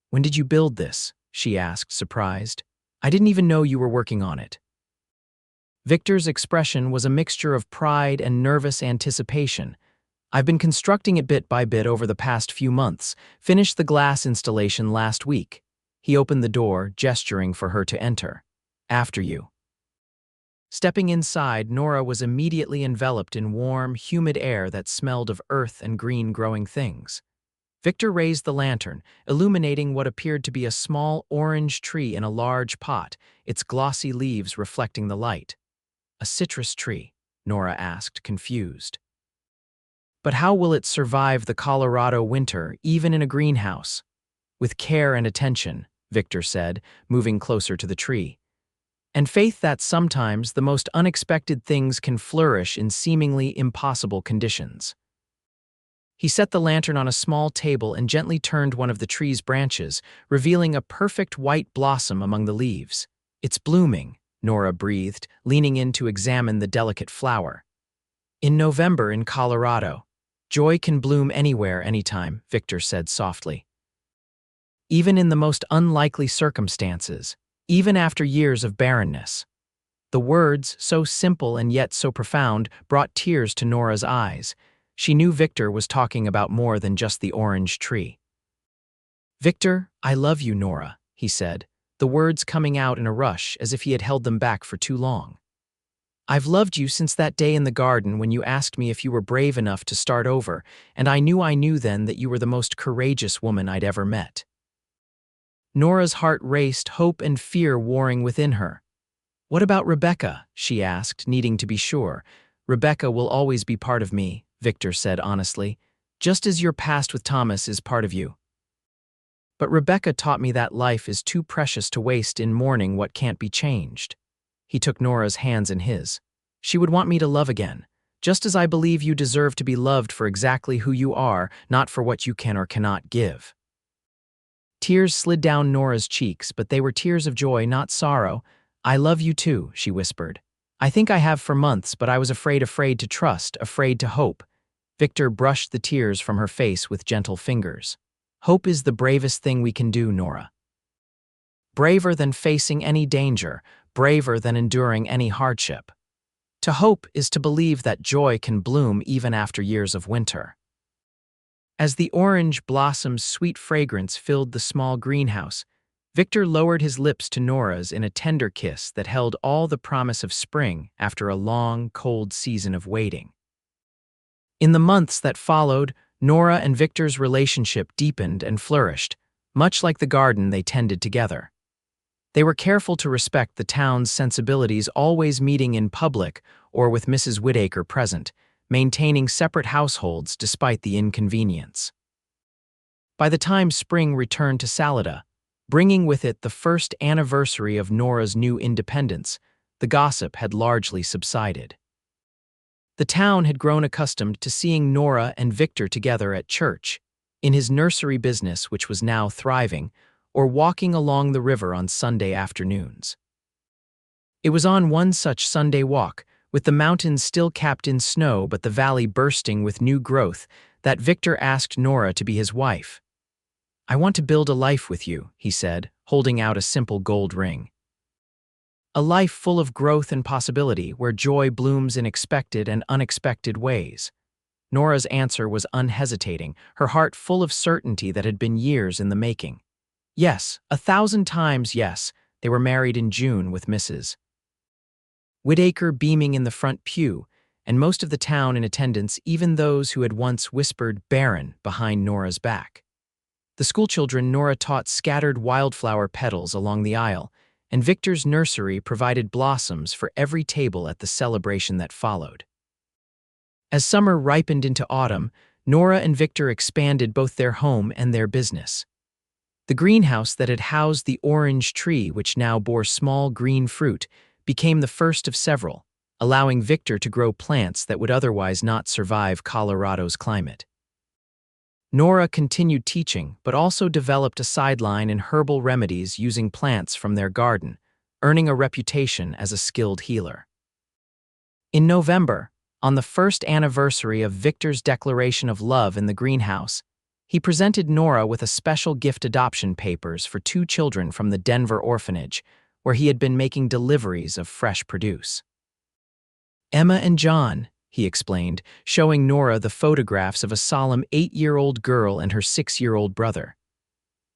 "When did you build this?" she asked, surprised. "I didn't even know you were working on it." Victor's expression was a mixture of pride and nervous anticipation. "I've been constructing it bit by bit over the past few months, finished the glass installation last week." He opened the door, gesturing for her to enter. "After you." Stepping inside, Nora was immediately enveloped in warm, humid air that smelled of earth and green growing things. Victor raised the lantern, illuminating what appeared to be a small orange tree in a large pot, its glossy leaves reflecting the light. "A citrus tree?" Nora asked, confused. But how will it survive the Colorado winter, even in a greenhouse? With care and attention, Victor said, moving closer to the tree. And faith that sometimes the most unexpected things can flourish in seemingly impossible conditions. He set the lantern on a small table and gently turned one of the tree's branches, revealing a perfect white blossom among the leaves. "It's blooming," Nora breathed, leaning in to examine the delicate flower. "In November in Colorado. Joy can bloom anywhere, anytime," Victor said softly. "Even in the most unlikely circumstances, even after years of barrenness." The words, so simple and yet so profound, brought tears to Nora's eyes. She knew Victor was talking about more than just the orange tree. "Victor, I love you, Nora," he said, the words coming out in a rush as if he had held them back for too long. "I've loved you since that day in the garden when you asked me if you were brave enough to start over, and I knew then that you were the most courageous woman I'd ever met." Nora's heart raced, hope and fear warring within her. "What about Rebecca?" she asked, needing to be sure. "Rebecca will always be part of me," Victor said honestly, "just as your past with Thomas is part of you. But Rebecca taught me that life is too precious to waste in mourning what can't be changed." He took Nora's hands in his. "She would want me to love again, just as I believe you deserve to be loved for exactly who you are, not for what you can or cannot give." Tears slid down Nora's cheeks, but they were tears of joy, not sorrow. "I love you too," she whispered. "I think I have for months, but I was afraid to trust, afraid to hope." Victor brushed the tears from her face with gentle fingers. "Hope is the bravest thing we can do, Nora. Braver than facing any danger, braver than enduring any hardship. To hope is to believe that joy can bloom even after years of winter." As the orange blossom's sweet fragrance filled the small greenhouse, Victor lowered his lips to Nora's in a tender kiss that held all the promise of spring after a long, cold season of waiting. In the months that followed, Nora and Victor's relationship deepened and flourished, much like the garden they tended together. They were careful to respect the town's sensibilities, always meeting in public or with Mrs. Whittaker present, maintaining separate households despite the inconvenience. By the time spring returned to Salida, bringing with it the first anniversary of Nora's new independence, the gossip had largely subsided. The town had grown accustomed to seeing Nora and Victor together at church, in his nursery business which was now thriving, or walking along the river on Sunday afternoons. It was on one such Sunday walk, with the mountains still capped in snow but the valley bursting with new growth, that Victor asked Nora to be his wife. "I want to build a life with you," he said, holding out a simple gold ring. "A life full of growth and possibility, where joy blooms in expected and unexpected ways." Nora's answer was unhesitating, her heart full of certainty that had been years in the making. Yes, 1,000 times yes, they were married in June with Mrs. Whittaker beaming in the front pew, and most of the town in attendance, even those who had once whispered "Barren" behind Nora's back. The schoolchildren Nora taught scattered wildflower petals along the aisle, and Victor's nursery provided blossoms for every table at the celebration that followed. As summer ripened into autumn, Nora and Victor expanded both their home and their business. The greenhouse that had housed the orange tree, which now bore small green fruit, became the first of several, allowing Victor to grow plants that would otherwise not survive Colorado's climate. Nora continued teaching, but also developed a sideline in herbal remedies using plants from their garden, earning a reputation as a skilled healer. In November, on the first anniversary of Victor's declaration of love in the greenhouse, he presented Nora with a special gift adoption papers for 2 children from the Denver orphanage, where he had been making deliveries of fresh produce. "Emma and John," he explained, showing Nora the photographs of a solemn 8-year-old girl and her 6-year-old brother.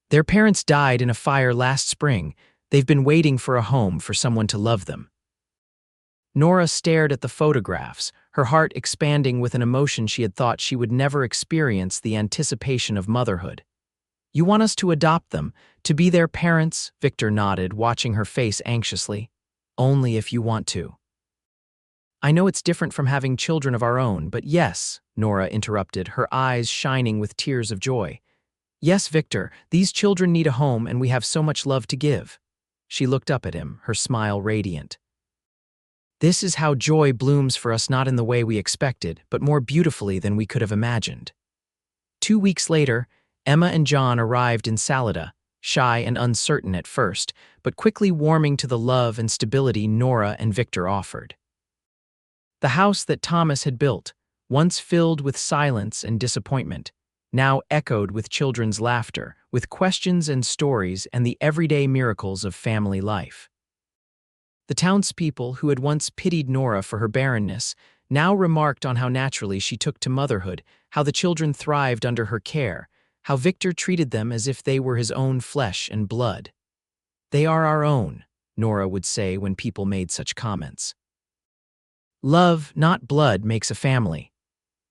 "Their parents died in a fire last spring. They've been waiting for a home for someone to love them." Nora stared at the photographs, her heart expanding with an emotion she had thought she would never experience: the anticipation of motherhood. "You want us to adopt them, to be their parents?" Victor nodded, watching her face anxiously. "Only if you want to." "I know it's different from having children of our own, but yes," Nora interrupted, her eyes shining with tears of joy. Yes, Victor, these children need a home and we have so much love to give. She looked up at him, her smile radiant. This is how joy blooms for us, not in the way we expected, but more beautifully than we could have imagined. 2 weeks later, Emma and John arrived in Salida, shy and uncertain at first, but quickly warming to the love and stability Nora and Victor offered. The house that Thomas had built, once filled with silence and disappointment, now echoed with children's laughter, with questions and stories and the everyday miracles of family life. The townspeople who had once pitied Nora for her barrenness now remarked on how naturally she took to motherhood, how the children thrived under her care, how Victor treated them as if they were his own flesh and blood. They are our own, Nora would say when people made such comments. Love, not blood, makes a family.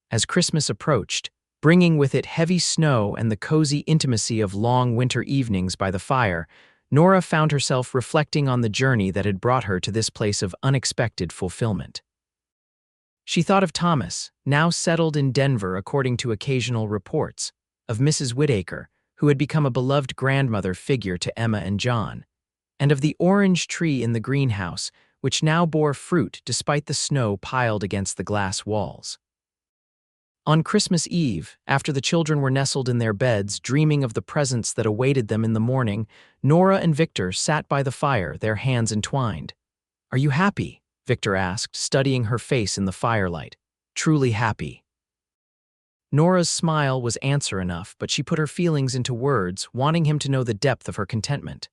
As Christmas approached, bringing with it heavy snow and the cozy intimacy of long winter evenings by the fire, Nora found herself reflecting on the journey that had brought her to this place of unexpected fulfillment. She thought of Thomas, now settled in Denver according to occasional reports, of Mrs. Whittaker, who had become a beloved grandmother figure to Emma and John, and of the orange tree in the greenhouse, which now bore fruit despite the snow piled against the glass walls. On Christmas Eve, after the children were nestled in their beds, dreaming of the presents that awaited them in the morning, Nora and Victor sat by the fire, their hands entwined. "Are you happy?" Victor asked, studying her face in the firelight. "Truly happy." Nora's smile was answer enough, but she put her feelings into words, wanting him to know the depth of her contentment.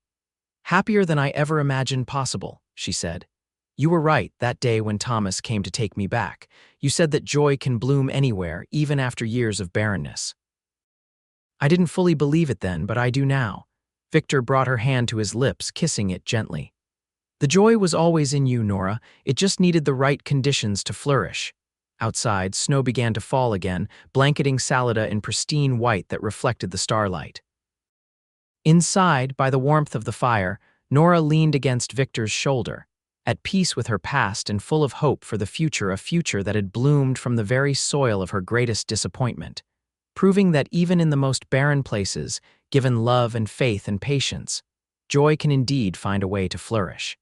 "Happier than I ever imagined possible," she said. "You were right that day when Thomas came to take me back. You said that joy can bloom anywhere, even after years of barrenness." "I didn't fully believe it then, but I do now." Victor brought her hand to his lips, kissing it gently. "The joy was always in you, Nora. It just needed the right conditions to flourish." Outside, snow began to fall again, blanketing Salida in pristine white that reflected the starlight. Inside, by the warmth of the fire, Nora leaned against Victor's shoulder, at peace with her past and full of hope for the future, a future that had bloomed from the very soil of her greatest disappointment, proving that even in the most barren places, given love and faith and patience, joy can indeed find a way to flourish.